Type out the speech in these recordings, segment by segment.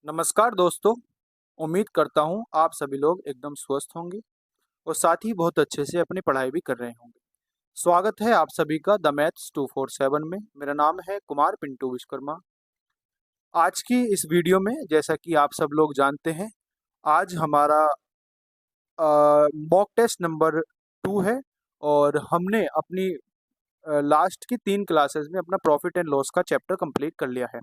नमस्कार दोस्तों। उम्मीद करता हूँ आप सभी लोग एकदम स्वस्थ होंगे और साथ ही बहुत अच्छे से अपनी पढ़ाई भी कर रहे होंगे। स्वागत है आप सभी का द मैथ्स 247 में। मेरा नाम है कुमार पिंटू विश्वकर्मा। आज की इस वीडियो में जैसा कि आप सब लोग जानते हैं, आज हमारा मॉक टेस्ट नंबर 2 है और हमने अपनी लास्ट की 3 क्लासेस में अपना प्रॉफिट एंड लॉस का चैप्टर कंप्लीट कर लिया है।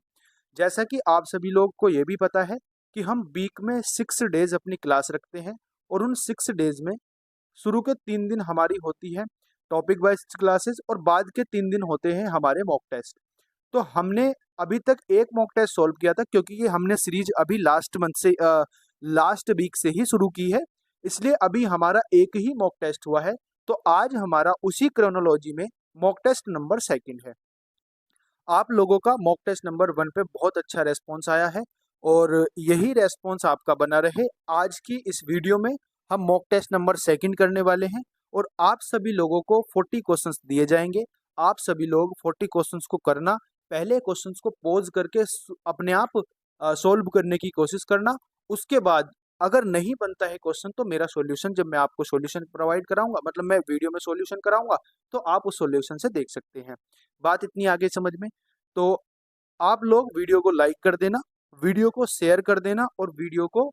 जैसा कि आप सभी लोग को ये भी पता है कि हम वीक में 6 डेज अपनी क्लास रखते हैं और उन 6 डेज में शुरू के 3 दिन हमारी होती है टॉपिक वाइज क्लासेस और बाद के 3 दिन होते हैं हमारे मॉक टेस्ट। तो हमने अभी तक एक मॉक टेस्ट सॉल्व किया था क्योंकि ये हमने सीरीज अभी लास्ट वीक से ही शुरू की है, इसलिए अभी हमारा एक ही मॉक टेस्ट हुआ है। तो आज हमारा उसी क्रोनोलॉजी में मॉक टेस्ट नंबर 2 है। आप लोगों का मॉक टेस्ट नंबर 1 पे बहुत अच्छा रेस्पॉन्स आया है और यही रेस्पॉन्स आपका बना रहे। आज की इस वीडियो में हम मॉक टेस्ट नंबर 2 करने वाले हैं और आप सभी लोगों को 40 क्वेश्चंस दिए जाएंगे। आप सभी लोग 40 क्वेश्चंस को करना, पहले क्वेश्चंस को पॉज करके अपने आप सॉल्व करने की कोशिश करना। उसके बाद अगर नहीं बनता है क्वेश्चन तो मेरा सॉल्यूशन, जब मैं आपको सॉल्यूशन प्रोवाइड कराऊंगा, मतलब मैं वीडियो में सॉल्यूशन कराऊंगा, तो आप उस सॉल्यूशन से देख सकते हैं। बात इतनी आगे समझ में? तो आप लोग वीडियो को लाइक कर देना, वीडियो को शेयर कर देना और वीडियो को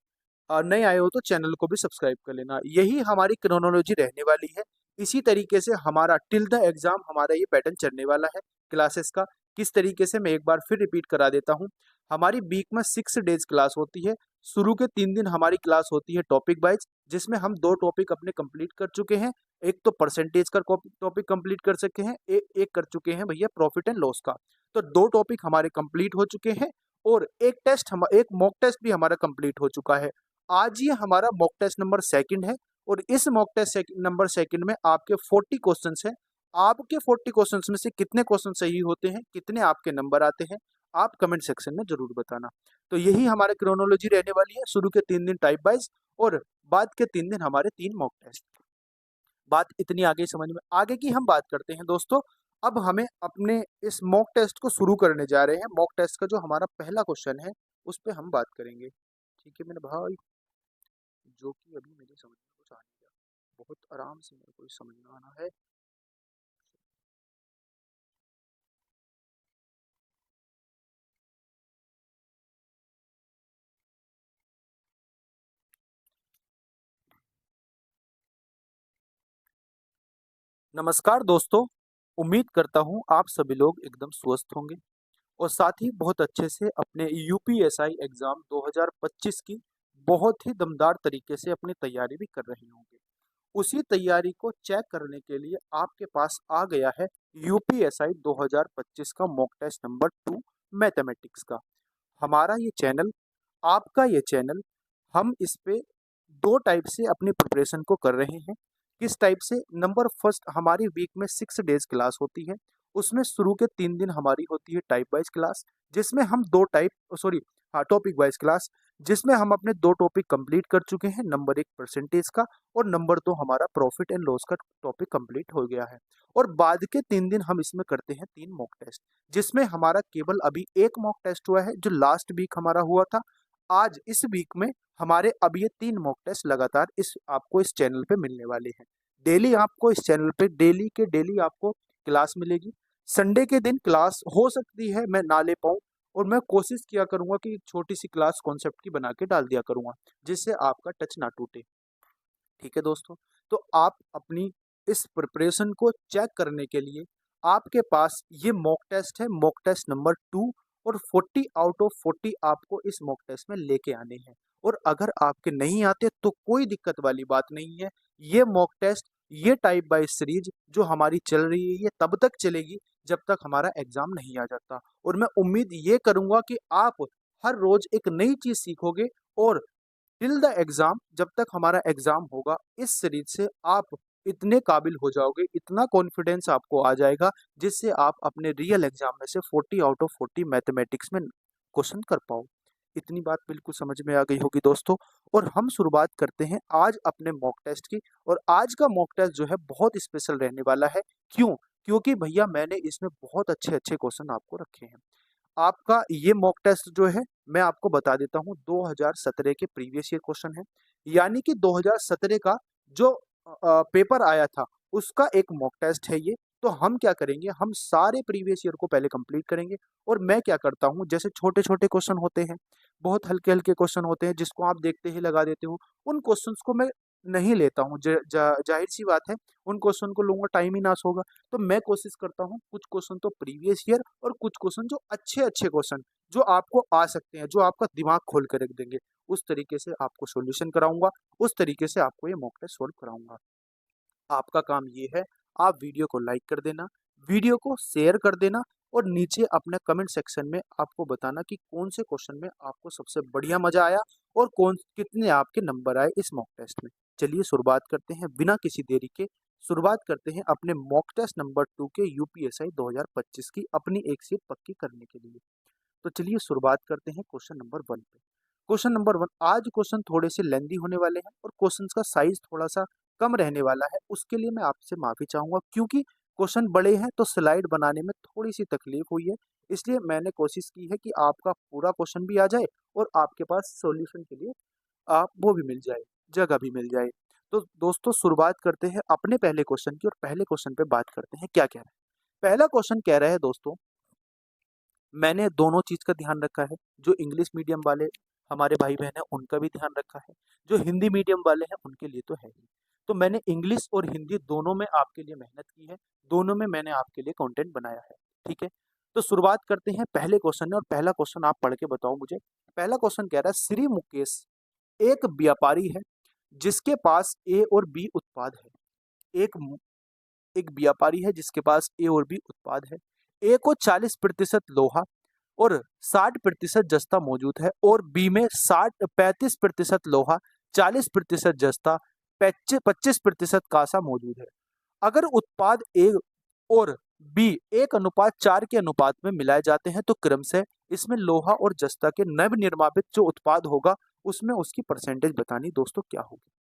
नए आए हो तो चैनल को भी सब्सक्राइब कर लेना। यही हमारी क्रोनोलॉजी रहने वाली है। इसी तरीके से हमारा टिल द एग्जाम हमारा ये पैटर्न चलने वाला है क्लासेस का। किस तरीके से, मैं एक बार फिर रिपीट करा देता हूँ। हमारी वीक में 6 डेज क्लास होती है। शुरू के 3 दिन हमारी क्लास होती है टॉपिक वाइज, जिसमें हम 2 टॉपिक अपने कंप्लीट कर चुके हैं। एक तो परसेंटेज का टॉपिक कंप्लीट कर सके हैं, एक कर चुके हैं भैया प्रॉफिट एंड लॉस का। तो 2 टॉपिक हमारे कंप्लीट हो चुके हैं और एक मॉक टेस्ट भी हमारा कंप्लीट हो चुका है। आज ये हमारा मॉक टेस्ट नंबर 2 है और इस मॉक टेस्ट नंबर 2 में आपके 40 क्वेश्चंस हैं। आपके 40 क्वेश्चंस में से कितने क्वेश्चन सही होते हैं, कितने आपके नंबर आते हैं, आप कमेंट सेक्शन में जरूर बताना। तो यही हमारी क्रोनोलॉजी रहने वाली है। शुरू के 3 दिन टाइप वाइज और बाद के 3 दिन हमारे 3 मॉक टेस्ट। बात इतनी आगे समझ में, आगे की हम बात करते हैं दोस्तों। अब हमें अपने इस मॉक टेस्ट को शुरू करने जा रहे हैं। मॉक टेस्ट का जो हमारा पहला क्वेश्चन है उस पे हम बात करेंगे। ठीक है मेरे भाई, जो कि अभी मेरे समझ में कुछ आ नहीं गया, बहुत आराम से मेरे को समझ में आना है। नमस्कार दोस्तों, उम्मीद करता हूँ आप सभी लोग एकदम स्वस्थ होंगे और साथ ही बहुत अच्छे से अपने यूपीएसआई एग्जाम 2025 की बहुत ही दमदार तरीके से अपनी तैयारी भी कर रहे होंगे। उसी तैयारी को चेक करने के लिए आपके पास आ गया है यूपीएसआई 2025 का मॉक टेस्ट नंबर 2 मैथमेटिक्स का। हमारा ये चैनल, आपका ये चैनल, हम इस पे 2 टाइप से अपनी प्रिपरेशन को कर रहे हैं। किस टाइप से? नंबर फर्स्ट, हमारी वीक में 6 डेज क्लास होती है। उसमें शुरू के 3 दिन हमारी होती है टाइप वाइज क्लास, जिसमें हम 2 टाइप सॉरी हाँ टॉपिक वाइज क्लास, जिसमें हम अपने 2 टॉपिक कंप्लीट कर चुके हैं। नंबर 1 परसेंटेज का और नंबर 2 हमारा प्रॉफिट एंड लॉस का टॉपिक कंप्लीट हो गया है। और बाद के 3 दिन हम इसमें करते हैं 3 मॉक टेस्ट, जिसमें हमारा केवल अभी एक मॉक टेस्ट हुआ है जो लास्ट वीक हमारा हुआ था। आज इस वीक में हमारे अब ये 3 मॉक टेस्ट लगातार आपको इस चैनल पे मिलने वाले हैं। डेली आपको इस चैनल पे डेली के डेली आपको क्लास मिलेगी। संडे के दिन क्लास हो सकती है मैं ना ले पाऊँ और मैं कोशिश किया करूंगा कि छोटी सी क्लास कॉन्सेप्ट की बना के डाल दिया करूंगा, जिससे आपका टच ना टूटे। ठीक है दोस्तों, तो आप अपनी इस प्रिपरेशन को चेक करने के लिए आपके पास ये मॉक टेस्ट है, मॉक टेस्ट नंबर 2, और 40 आउट ऑफ 40 आपको इस मॉक टेस्ट में लेके आने हैं। और अगर आपके नहीं आते तो कोई दिक्कत वाली बात नहीं है। ये मॉक टेस्ट, ये टाइप बाय सीरीज जो हमारी चल रही है, ये तब तक चलेगी जब तक हमारा एग्जाम नहीं आ जाता। और मैं उम्मीद ये करूंगा कि आप हर रोज एक नई चीज सीखोगे और टिल द एग्जाम, जब तक हमारा एग्जाम होगा, इस सीरीज से आप इतने काबिल हो जाओगे, इतना कॉन्फिडेंस आपको आ जाएगा, जिससे आप अपने रियल एग्जाम में से 40 आउट ऑफ 40 मैथमेटिक्स में क्वेश्चन कर पाओ। इतनी बात बिल्कुल समझ में आ गई होगी दोस्तों। और हम शुरुआत करते हैं आज अपने मॉक टेस्ट की। और आज का मॉक टेस्ट जो है बहुत स्पेशल रहने वाला है। क्यों? क्योंकि भैया मैंने इसमें बहुत अच्छे अच्छे क्वेश्चन आपको रखे हैं। आपका ये मॉक टेस्ट जो है मैं आपको बता देता हूँ 2017 के प्रीवियस ईयर क्वेश्चन है, यानी कि 2017 का जो पेपर आया था उसका एक मॉक टेस्ट है ये। तो हम क्या करेंगे, हम सारे प्रीवियस ईयर को पहले कंप्लीट करेंगे। और मैं क्या करता हूँ, जैसे छोटे छोटे क्वेश्चन होते हैं, बहुत हल्के हल्के क्वेश्चन होते हैं जिसको आप देखते ही लगा देते हो, उन क्वेश्चंस को मैं नहीं लेता हूँ। जाहिर सी बात है, उन क्वेश्चन को लूंगा टाइम ही नाश होगा। तो मैं कोशिश करता हूँ कुछ क्वेश्चन तो प्रीवियस ईयर और कुछ क्वेश्चन जो अच्छे अच्छे क्वेश्चन जो आपको आ सकते हैं, जो आपका दिमाग खोल कर रख देंगे, उस तरीके से आपको सॉल्यूशन कराऊंगा, उस तरीके से आपको ये मॉक टेस्ट सोल्व कराऊंगा। आपका काम ये है, आप वीडियो को लाइक कर देना, वीडियो को शेयर कर देना, और नीचे अपने कमेंट सेक्शन में आपको बताना कि कौन से क्वेश्चन में आपको सबसे बढ़िया मजा आया और कौन कितने आपके नंबर आए इस मॉक टेस्ट में। चलिए शुरुआत करते हैं बिना किसी देरी के, शुरुआत करते हैं अपने मॉक टेस्ट नंबर 2 के यूपीएसआई 2025 की अपनी एक सीट पक्की करने के लिए। तो चलिए शुरुआत करते हैं क्वेश्चन नंबर 1 पे। क्वेश्चन नंबर 1, आज क्वेश्चन थोड़े से लेंदी होने वाले हैं और क्वेश्चन का साइज थोड़ा सा कम रहने वाला है, उसके लिए मैं आपसे माफी चाहूंगा, क्योंकि क्वेश्चन बड़े हैं तो स्लाइड बनाने में थोड़ी सी तकलीफ हुई है। इसलिए मैंने कोशिश की है कि आपका पूरा क्वेश्चन भी आ जाए और आपके पास सॉल्यूशन के लिए आप वो भी मिल जाए, जगह भी मिल जाए। तो दोस्तों शुरुआत करते हैं अपने पहले क्वेश्चन की, और पहले क्वेश्चन पे बात करते हैं क्या कह रहा है। पहला क्वेश्चन कह रहा है दोस्तों, मैंने दोनों चीज का ध्यान रखा है, जो इंग्लिश मीडियम वाले हमारे भाई बहन हैं उनका भी ध्यान रखा है, जो हिंदी मीडियम वाले हैं उनके लिए तो है ही। तो मैंने इंग्लिश और हिंदी दोनों में आपके लिए मेहनत की है, दोनों में मैंने आपके लिए कंटेंट बनाया है। ठीक है, तो शुरुआत करते हैं पहले क्वेश्चन में, और पहला क्वेश्चन आप पढ़ के बताओ मुझे। पहला क्वेश्चन कह रहा है, श्री मुकेश एक व्यापारी है जिसके पास ए और बी उत्पाद है। एक एक व्यापारी है जिसके पास ए और बी उत्पाद है। ए को 40% लोहा और 60% जस्ता मौजूद है, और बी में 35% लोहा, 40% जस्ता, 25% कांसा मौजूद है। अगर उत्पाद ए और बी 1:4 के अनुपात में मिलाए जाते हैं तो क्रमशः इसमें लोहा और जस्ता के नवनिर्मित जो उत्पाद होगा उसमें उसकी परसेंटेज बतानी दोस्तों क्या होगी।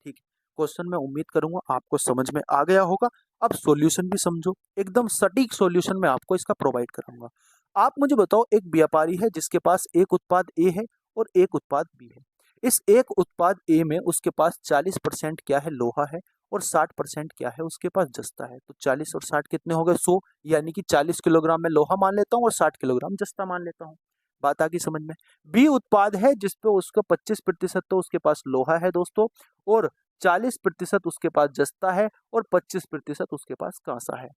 ठीक है, क्वेश्चन मैं उम्मीद करूंगा आपको समझ में आ गया होगा। अब सॉल्यूशन भी समझो, एकदम सटीक सॉल्यूशन मैं आपको इसका प्रोवाइड कराऊंगा। आप मुझे बताओ, एक व्यापारी है जिसके पास एक उत्पाद ए है और एक उत्पाद बी है। इस एक उत्पाद ए में उसके पास 40% क्या है, लोहा है, और 60% क्या है, उसके पास जस्ता है। तो 40 और 60 कितने हो गए, 100, यानी कि 40 किलोग्राम में लोहा मान लेता हूँ और 60 किलोग्राम जस्ता मान लेता हूँ। बात आ गई समझ में। बी उत्पाद है जिसपे उसका 25% तो उसके पास लोहा है दोस्तों, और 40% उसके पास जस्ता है, और 25% उसके पास कांसा है।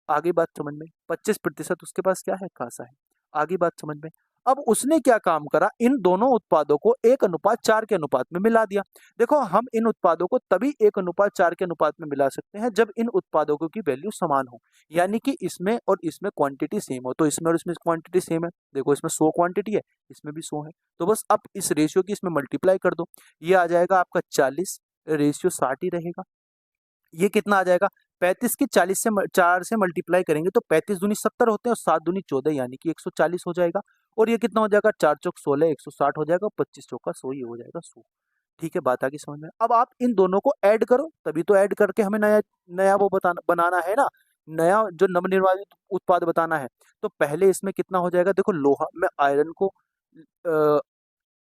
आगे बात समझ में, 25% उसके पास क्या है, कांसा है। आगे बात समझ में। अब उसने क्या काम करा, इन दोनों उत्पादों को 1:4 के अनुपात में मिला दिया। देखो, हम इन उत्पादों को तभी 1:4 के अनुपात में मिला सकते हैं जब इन उत्पादों की वैल्यू समान हो, यानी कि इसमें और इसमें क्वांटिटी सेम हो। तो इसमें और इसमें क्वांटिटी सेम है, देखो इसमें 100 क्वांटिटी है, इसमें भी 100 है। तो बस अब इस रेशियो की इसमें मल्टीप्लाई कर दो, ये आ जाएगा आपका 40, रेशियो 60 ही रहेगा। ये कितना आ जाएगा, 35 की 40 से 4 से मल्टीप्लाई करेंगे तो 35 दूनी 70 होते हैं और 7 दूनी 14, यानी कि 140 हो जाएगा। और ये कितना हो जाएगा, 4 चौक 16, 160 हो जाएगा, 25 चौका 100, ये हो जाएगा 100। ठीक है, बात आ गई समझ में। अब आप इन दोनों को ऐड करो, तभी तो ऐड करके हमें नया नया वो बनाना है ना, नया जो नवनिर्मित उत्पाद बताना है। तो पहले इसमें कितना हो जाएगा, देखो लोहा में आयरन को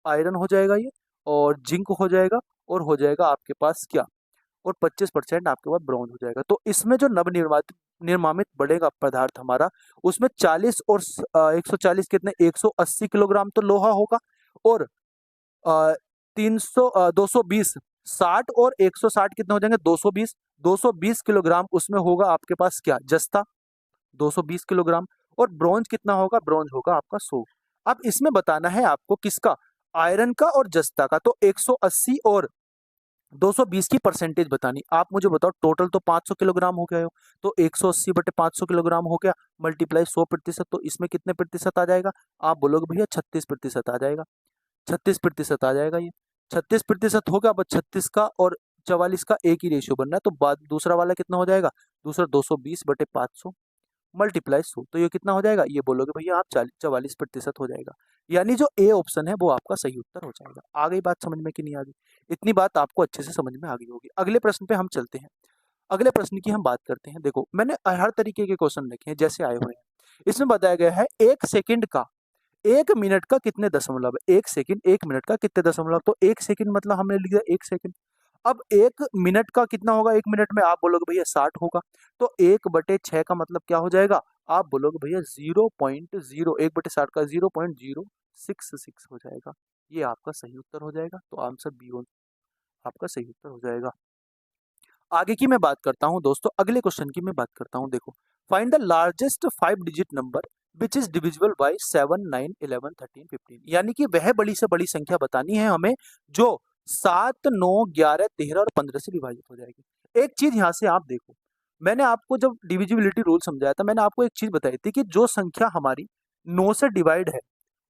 आयरन हो जाएगा ये, और जिंक हो जाएगा, और हो जाएगा आपके पास क्या, और 25% आपके पास ब्रॉन्ज हो जाएगा। तो इसमें जो निर्मामित बढ़ेगा पदार्थ हमारा, उसमें 40 और 140 कितने, 180 किलोग्राम तो लोहा होगा, और 220, 60 और 160 कितने हो जाएंगे, 220, 220 किलोग्राम उसमें होगा आपके पास क्या, जस्ता, 220 किलोग्राम। और ब्रॉन्ज कितना होगा, ब्रॉन्ज होगा आपका 100। अब इसमें बताना है आपको किसका, आयरन का और जस्ता का। तो 180 और 220 की परसेंटेज बतानी। आप मुझे बताओ, टोटल तो 500 किलोग्राम हो गया हो, तो 180 बटे 500 किलोग्राम हो गया, मल्टीप्लाई 100%, तो इसमें कितने प्रतिशत आ जाएगा, आप बोलोगे भैया 36% आ जाएगा। 36% आ जाएगा ये, 36% होगा। अब 36 का और 44 का एक ही रेशियो बन रहा है, तो बाद दूसरा वाला कितना हो जाएगा, दूसरा 220 बटे 500 मल्टीप्लाई 100, तो ये कितना हो जाएगा, ये बोलोगे भैया आप 44% हो जाएगा। यानी जो ए ऑप्शन है वो आपका सही उत्तर हो जाएगा। आ गई बात समझ में कि नहीं आ गई, इतनी बात आपको अच्छे से समझ में आ गई होगी। अगले प्रश्न पे हम चलते हैं, अगले प्रश्न की हम बात करते हैं। देखो, मैंने हर तरीके के क्वेश्चन लिखे हैं जैसे आए हुए हैं। इसमें बताया गया है 1 सेकंड का 1 मिनट का कितने दशमलव, 1 सेकंड 1 मिनट का कितने दशमलव, तो 1 सेकंड मतलब हमने लिख दिया 1 सेकंड। अब 1 मिनट का कितना होगा 1 मिनट में, आप बोलोगे भैया 60 होगा, तो 1/6 का मतलब क्या हो जाएगा, आप बोलोगे भैया 0.0, 1/60 का 0.066 हो जाएगा। ये आपका सही उत्तर हो जाएगा, तो आंसर बी आपका सही उत्तर हो जाएगा। आगे की मैं बात करता हूं दोस्तों, अगले क्वेश्चन की मैं बात करता हूं। देखो, find the largest 5 digit number which is divisible by 7, 9, 11, 13, 15, यानी कि वह बड़ी से बड़ी संख्या बतानी है हमें जो 7, 9, 11, 13 और 15 से विभाजित हो जाएगी। एक चीज यहाँ से आप देखो, मैंने आपको जब डिविजिबिलिटी रूल समझाया था, मैंने आपको एक चीज बताई थी कि जो संख्या हमारी 9 से डिवाइड है,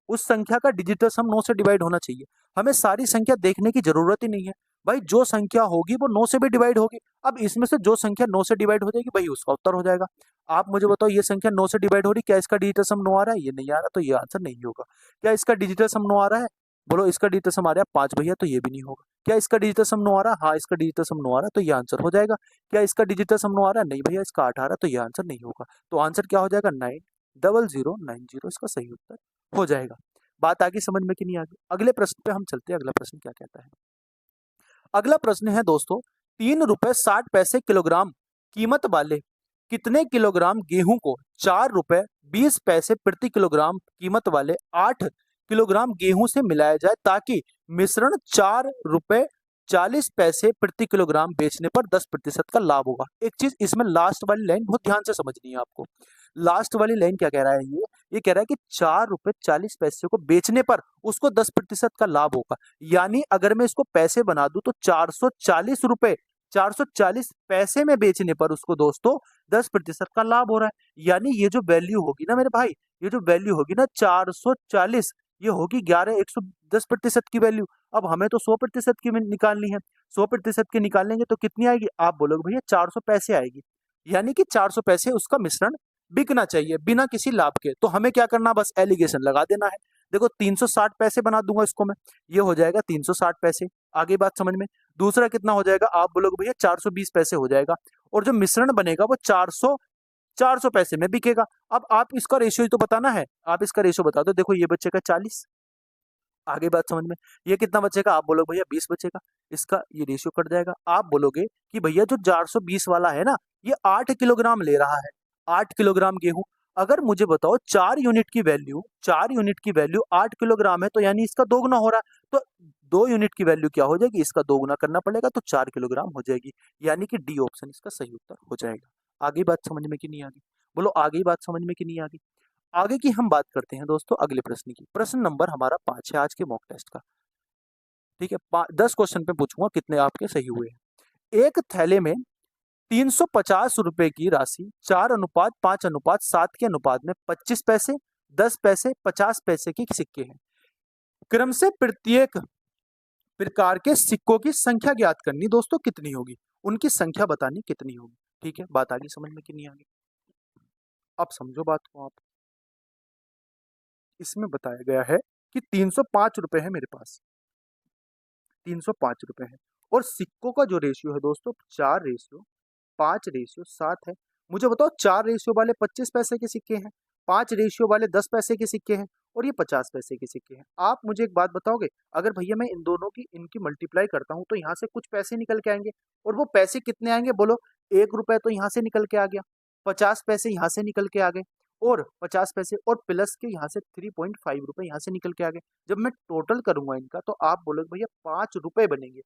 उस संख्या का डिजिटल सम 9 से डिवाइड होना चाहिए। हमें सारी संख्या देखने की जरूरत ही नहीं है भाई, जो संख्या होगी वो 9 से भी डिवाइड होगी। अब इसमें से जो संख्या 9 से डिवाइड हो जाएगी भाई उसका उत्तर हो जाएगा। आप मुझे बताओ, ये संख्या 9 से डिवाइड हो रही, क्या इसका डिजिटल सम 9 आ रहा है, ये नहीं आ रहा, तो ये आंसर नहीं होगा। क्या इसका डिजिटल सम 9 आ रहा है, बोलो इसका डिजिटल सम आ रहा है 5 भैया, तो ये भी नहीं होगा। क्या इसका डिजिटल सम 9 आ रहा है, हाँ इसका डिजिटल सम 9 आ रहा है, तो ये आंसर हो जाएगा। क्या इसका डिजिटल सम 9 आ रहा है, नहीं भैया इसका 8 आ रहा है, तो ये आंसर नहीं होगा। तो आंसर क्या हो जाएगा, 90090, इसका सही उत्तर हो जाएगा। बात आगे समझ में कि नहीं आगे, अगले प्रश्न पे हम चलते हैं। अगला प्रश्न क्या कहता है, अगला प्रश्न है दोस्तों, 3 रुपए 60 पैसे किलोग्राम कीमत वाले कितने किलोग्राम गेहूं को 4 रुपए 20 पैसे प्रति किलोग्राम कीमत वाले 8 किलोग्राम गेहूं से मिलाया जाए ताकि मिश्रण 4 रुपए 40 पैसे प्रति किलोग्राम बेचने पर 10% का लाभ होगा। एक चीज इसमें लास्ट वाली लाइन बहुत ध्यान से समझनी है आपको। लास्ट वाली लाइन क्या कह रहा है, ये कह रहा है कि 4 रुपए 40 पैसे को बेचने पर उसको 10% का लाभ होगा। यानी अगर मैं इसको पैसे बना दूं तो 440 रुपए 440 पैसे में बेचने पर उसको दोस्तों 10% का लाभ हो रहा है। यानी ये जो वैल्यू होगी ना मेरे भाई, ये जो वैल्यू होगी ना 440, ये होगी 11 110% की वैल्यू। अब हमें तो 100% की निकालनी है, 100% की निकालेंगे तो कितनी आएगी, आप बोलोगे भैया 400 पैसे आएगी। यानी कि 400 पैसे उसका मिश्रण बिकना चाहिए बिना किसी लाभ के। तो हमें क्या करना, बस एलिगेशन लगा देना है। देखो 360 पैसे बना दूंगा इसको मैं, ये हो जाएगा 360 पैसे। आगे बात समझ में। दूसरा कितना हो जाएगा, आप बोलोगे भैया 420 पैसे हो जाएगा, और जो मिश्रण बनेगा वो 400 पैसे में बिकेगा। अब आप इसका रेशियो तो बताना है, आप इसका रेशियो बता दो। देखो ये बचेगा 40, आगे बात समझ में। ये कितना बचेगा, आप बोलोगे भैया 20 बचेगा, इसका ये रेशियो कट जाएगा। आप बोलोगे कि भैया जो 420 वाला है ना, ये 8 किलोग्राम ले रहा है, 8 किलोग्राम गेहूं। अगर मुझे बताओ 4 यूनिट की वैल्यू 8 किलोग्राम है, तो यानी इसका दोगुना हो रहा है। तो 2 यूनिट की वैल्यू क्या हो जाएगी, इसका दोगुना करना पड़ेगा, तो 4 किलोग्राम हो जाएगी। यानी कि डी ऑप्शन इसका सही उत्तर हो जाएगा। आगे बात समझ में कि नहीं आगे, बोलो आगे बात समझ में कि नहीं आगे। आगे की हम बात करते हैं दोस्तों अगले प्रश्न की। प्रश्न नंबर हमारा 5 है आज के मॉक टेस्ट का। ठीक है, 10 क्वेश्चन पे पूछूंगा, कितने आपके सही हुए हैं। एक थैले में 350 रुपए की राशि 4:5:7 के अनुपात में 25 पैसे, 10 पैसे, 50 पैसे के सिक्के हैं। क्रम से प्रत्येक प्रकार के सिक्कों की संख्या ज्ञात करनी दोस्तों, कितनी होगी, उनकी संख्या बतानी कितनी होगी। ठीक है, बात आगे समझ में कि नहीं आगे, अब समझो बात को आप। इसमें बताया गया है कि 305 रुपए है मेरे पास, 305 रुपए है, और सिक्कों का जो रेशियो है दोस्तों 4:5:7 है। मुझे बताओ 4 रेशियो वाले 25 पैसे के सिक्के हैं, 5 रेशियो वाले 10 पैसे के सिक्के हैं, और ये 50 पैसे के सिक्के हैं। आप मुझे एक बात बताओगे, अगर भैया मैं इन दोनों की इनकी मल्टीप्लाई करता हूं तो यहाँ से कुछ पैसे निकल के आएंगे, और वो पैसे कितने आएंगे, बोलो 1 रुपए तो यहाँ से निकल के आ गया, 50 पैसे यहाँ से निकल के आ गए, और 50 पैसे और प्लस के यहाँ से 3.5 रुपए यहाँ से निकल के आ गए। जब मैं टोटल करूंगा इनका तो आप बोलोगे भैया 5 रुपए बनेंगे,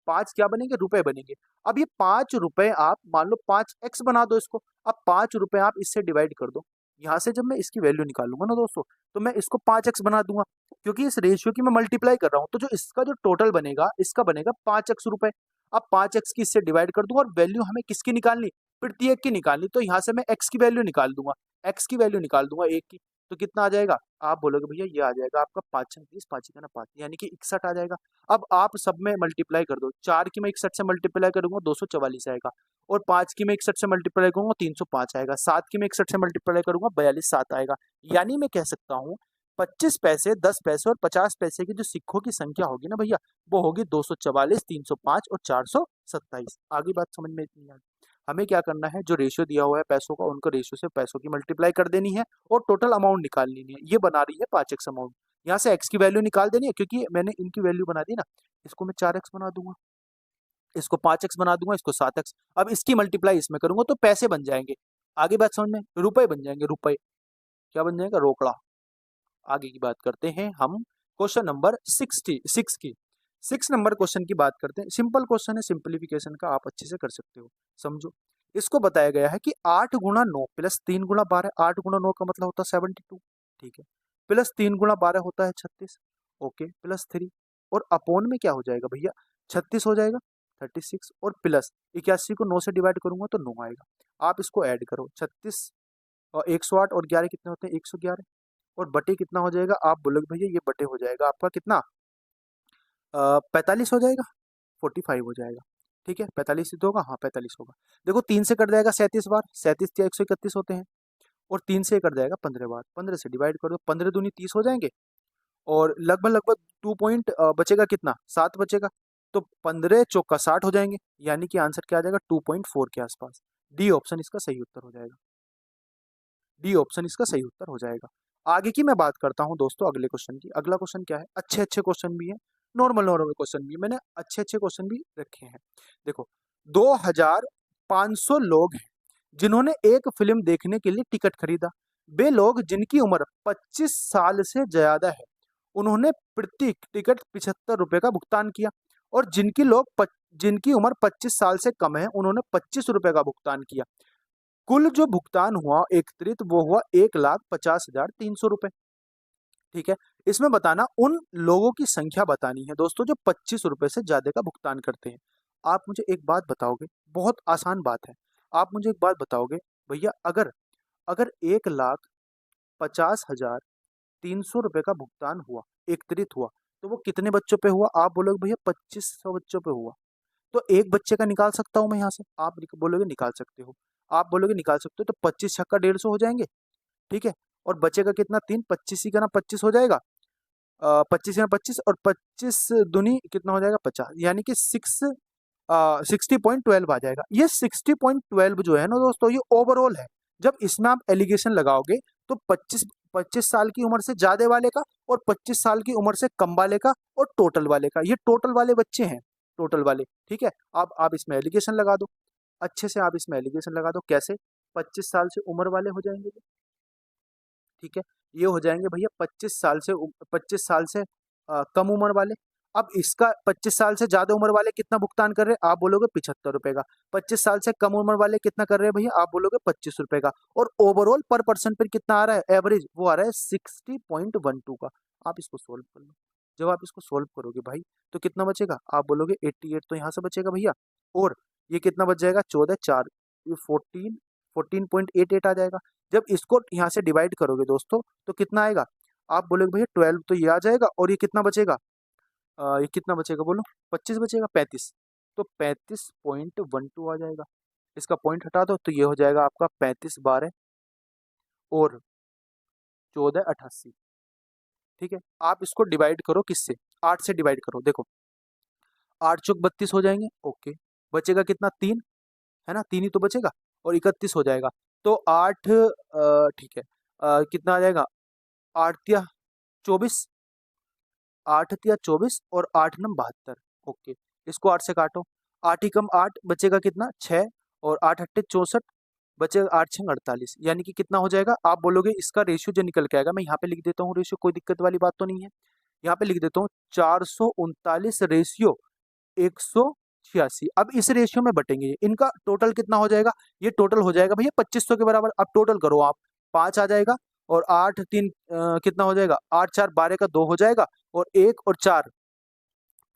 5 क्या बनेंगे, रुपए बनेंगे। अब ये 5 रुपए आप मान लो 5x बना दो इसको। अब 5 रुपए आप इससे डिवाइड कर दो, यहाँ से जब मैं इसकी वैल्यू निकालूंगा ना दोस्तों, तो मैं इसको 5x बना दूंगा, क्योंकि इस रेशियो की मैं मल्टीप्लाई कर रहा हूँ। तो जो इसका जो टोटल बनेगा, इसका बनेगा 5x रुपए। अब 5x की इससे डिवाइड कर दूंगा, और वैल्यू हमें किसकी निकालनी, प्रत्येक की निकालनी। तो यहाँ से मैं x की वैल्यू निकाल दूंगा, x की वैल्यू निकाल दूंगा 1 की, तो कितना आ जाएगा, आप बोलोगे भैया ये आ जाएगा आपका 5×30 5 का ना 5, यानी कि 61 आ जाएगा। अब आप सब में मल्टीप्लाई कर दो, 4 की मैं 61 से मल्टीप्लाई करूंगा 244 आएगा, और 5 की मैं 61 से मल्टीप्लाई करूंगा 305 आएगा, 7 की मैं 61 से मल्टीप्लाई करूंगा 42 आएगा। यानी मैं कह सकता हूँ 25 पैसे, 10 पैसे और 50 पैसे की जो सिक्कों की संख्या होगी ना भैया, वो होगी 244, 305 और 427। आगे बात समझ में नहीं आ रही, हमें क्या करना है, जो रेशियो दिया हुआ है पैसों का, उनको रेशियो से पैसों की मल्टीप्लाई कर देनी है और टोटल अमाउंट निकाल लेनी है। ये बना रही है 5x अमाउंट। यहाँ से x की वैल्यू निकाल देनी है, क्योंकि मैंने इनकी वैल्यू बना दी ना। इसको मैं 4x बना दूंगा, इसको 5x बना दूंगा, इसको 7x। अब इसकी मल्टीप्लाई इसमें करूंगा तो पैसे बन जाएंगे। आगे बात समझ में, रुपए बन जाएंगे, रुपए। क्या बन जाएगा? रोकड़ा। आगे की बात करते हैं हम क्वेश्चन नंबर 66 की। 6 नंबर क्वेश्चन की बात करते हैं। सिंपल क्वेश्चन है, सिंप्लीफिकेशन का, आप अच्छे से कर सकते हो। समझो, इसको बताया गया है कि 8 गुणा 9 प्लस 3 गुणा 12। 8 गुणा 9 का मतलब होता है 72, ठीक है। प्लस 3 गुणा 12 होता है 36, ओके। प्लस 3 और अपोन में क्या हो जाएगा भैया? 36 हो जाएगा, 36। और प्लस 81 को 9 से डिवाइड करूंगा तो 9 आएगा। आप इसको ऐड करो, 36 और 108 और 11 कितने होते हैं? 111। और बटे कितना हो जाएगा? आप बोलोगे भैया ये बटे हो जाएगा आपका कितना? 45 हो जाएगा, 45 हो जाएगा, ठीक है। 45 ही तो होगा, हाँ 45 होगा। देखो 3 से कट जाएगा 37 बार, 37 या 131 होते हैं। और 3 से कट जाएगा 15 बार, 15 से डिवाइड कर दो, 15 दूनी 30 हो जाएंगे। और लगभग लगभग 2 पॉइंट बचेगा कितना? 7 बचेगा। तो 15 चौका 60 हो जाएंगे, यानी कि आंसर क्या आ जाएगा? 2.4 के आसपास। डी ऑप्शन इसका सही उत्तर हो जाएगा। डी ऑप्शन इसका सही उत्तर हो जाएगा। आगे की मैं बात करता हूं दोस्तों, अगले क्वेश्चन की। अगला क्वेश्चन क्या है? अच्छे अच्छे क्वेश्चन भी है, नॉर्मल नॉर्मल क्वेश्चन भी है, मैंने अच्छे अच्छे क्वेश्चन भी रखे हैं। देखो, 2500 लोग हैं जिन्होंने एक फिल्म देखने के लिए टिकट खरीदा। वे लोग जिनकी उम्र 25 साल से ज्यादा है, उन्होंने प्रति टिकट 75 रुपए का भुगतान किया। और जिनकी उम्र 25 साल से कम है, उन्होंने 25 रुपए का भुगतान किया। कुल जो भुगतान हुआ एकत्रित, वो हुआ 1,50,300 रुपए, ठीक है। इसमें बताना, उन लोगों की संख्या बतानी है दोस्तों जो 25 रुपए से ज्यादा का भुगतान करते हैं। आप मुझे एक बात बताओगे, बहुत आसान बात है। आप मुझे एक बात बताओगे भैया, अगर अगर 1,50,300 रुपए का भुगतान हुआ, एकत्रित हुआ, तो वो कितने बच्चों पे हुआ? आप बोलोगे भैया 2500 बच्चों पे हुआ। तो एक बच्चे का निकाल सकता हूं मैं यहाँ से। आप बोलोगे निकाल सकते हो, आप बोलोगे निकाल सकते हो, तो 25 छक्का 150 हो जाएंगे, ठीक है। और बचेगा कितना? 3। 25 ही का ना 25 हो जाएगा, 25 या 25, और 25 दुनी कितना हो जाएगा? 50, यानी कि 60.12 आ जाएगा। ये 60.12 जो है ना दोस्तों, ये ओवरऑल है। जब इसमें आप एलिगेशन लगाओगे तो 25 साल की उम्र से ज्यादा वाले का, और 25 साल की उम्र से कम वाले का, और टोटल वाले का, ये टोटल वाले बच्चे हैं, टोटल वाले, ठीक है। अब आप इसमें एलिगेशन लगा दो, अच्छे से आप इसमें एलिगेशन लगा दो। कैसे? 25 साल से उम्र वाले हो जाएंगे, ठीक है। ये हो जाएंगे भैया 25 साल से कम उम्र वाले। अब इसका 25 साल से ज्यादा उम्र वाले कितना भुगतान कर रहे हैं? आप बोलोगे 75 रुपए का। 25 साल से कम उम्र वाले कितना कर रहे हैं भैया? आप बोलोगे 25 रुपए का। और ओवरऑल पर पर्सन पर कितना आ रहा है एवरेज? वो आ रहा है 60.12 का। आप इसको सोल्व कर लो। जब आप इसको सोल्व करोगे भाई, तो कितना बचेगा? आप बोलोगे 88, तो यहाँ से बचेगा भैया। और ये कितना बच जाएगा? 14 4, ये 14.88 आ जाएगा। जब इसको यहाँ से डिवाइड करोगे दोस्तों, तो कितना आएगा? आप बोलोगे भैया 12, तो ये आ जाएगा। और ये कितना बचेगा? ये कितना बचेगा बोलो? 25 बचेगा, 35। तो 35.12 आ जाएगा। इसका पॉइंट हटा दो, तो ये हो जाएगा आपका 35 12 और 14 88, ठीक है। आप इसको डिवाइड करो किससे? 8 से डिवाइड करो। देखो 8 चौक 32 हो जाएंगे, ओके। बचेगा कितना? 3, है ना, 3 ही तो बचेगा। और 31 हो जाएगा। तो 8, ठीक है, कितना आ जाएगा? 8 या 24, 8 या 24 और 8 नम 72, ओके। इसको 8 से काटो, 8 ही कम 8 बचेगा कितना? 6, और 8 अट्ठे 64, बचेगा 8 6 48, यानी कि कितना हो जाएगा? आप बोलोगे इसका रेशियो जो निकल के आएगा, मैं यहाँ पे लिख देता हूँ रेशियो, कोई दिक्कत वाली बात तो नहीं है। यहाँ पे लिख देता हूँ 439 रेशियो 186। अब इस रेशियो में बटेंगे ये, इनका टोटल कितना हो जाएगा? ये टोटल हो जाएगा भैया 2500 के बराबर। अब टोटल करो आप, 5 आ जाएगा, और 8 3 कितना हो जाएगा? 8 4 12 का 2 हो जाएगा, और 1 और 4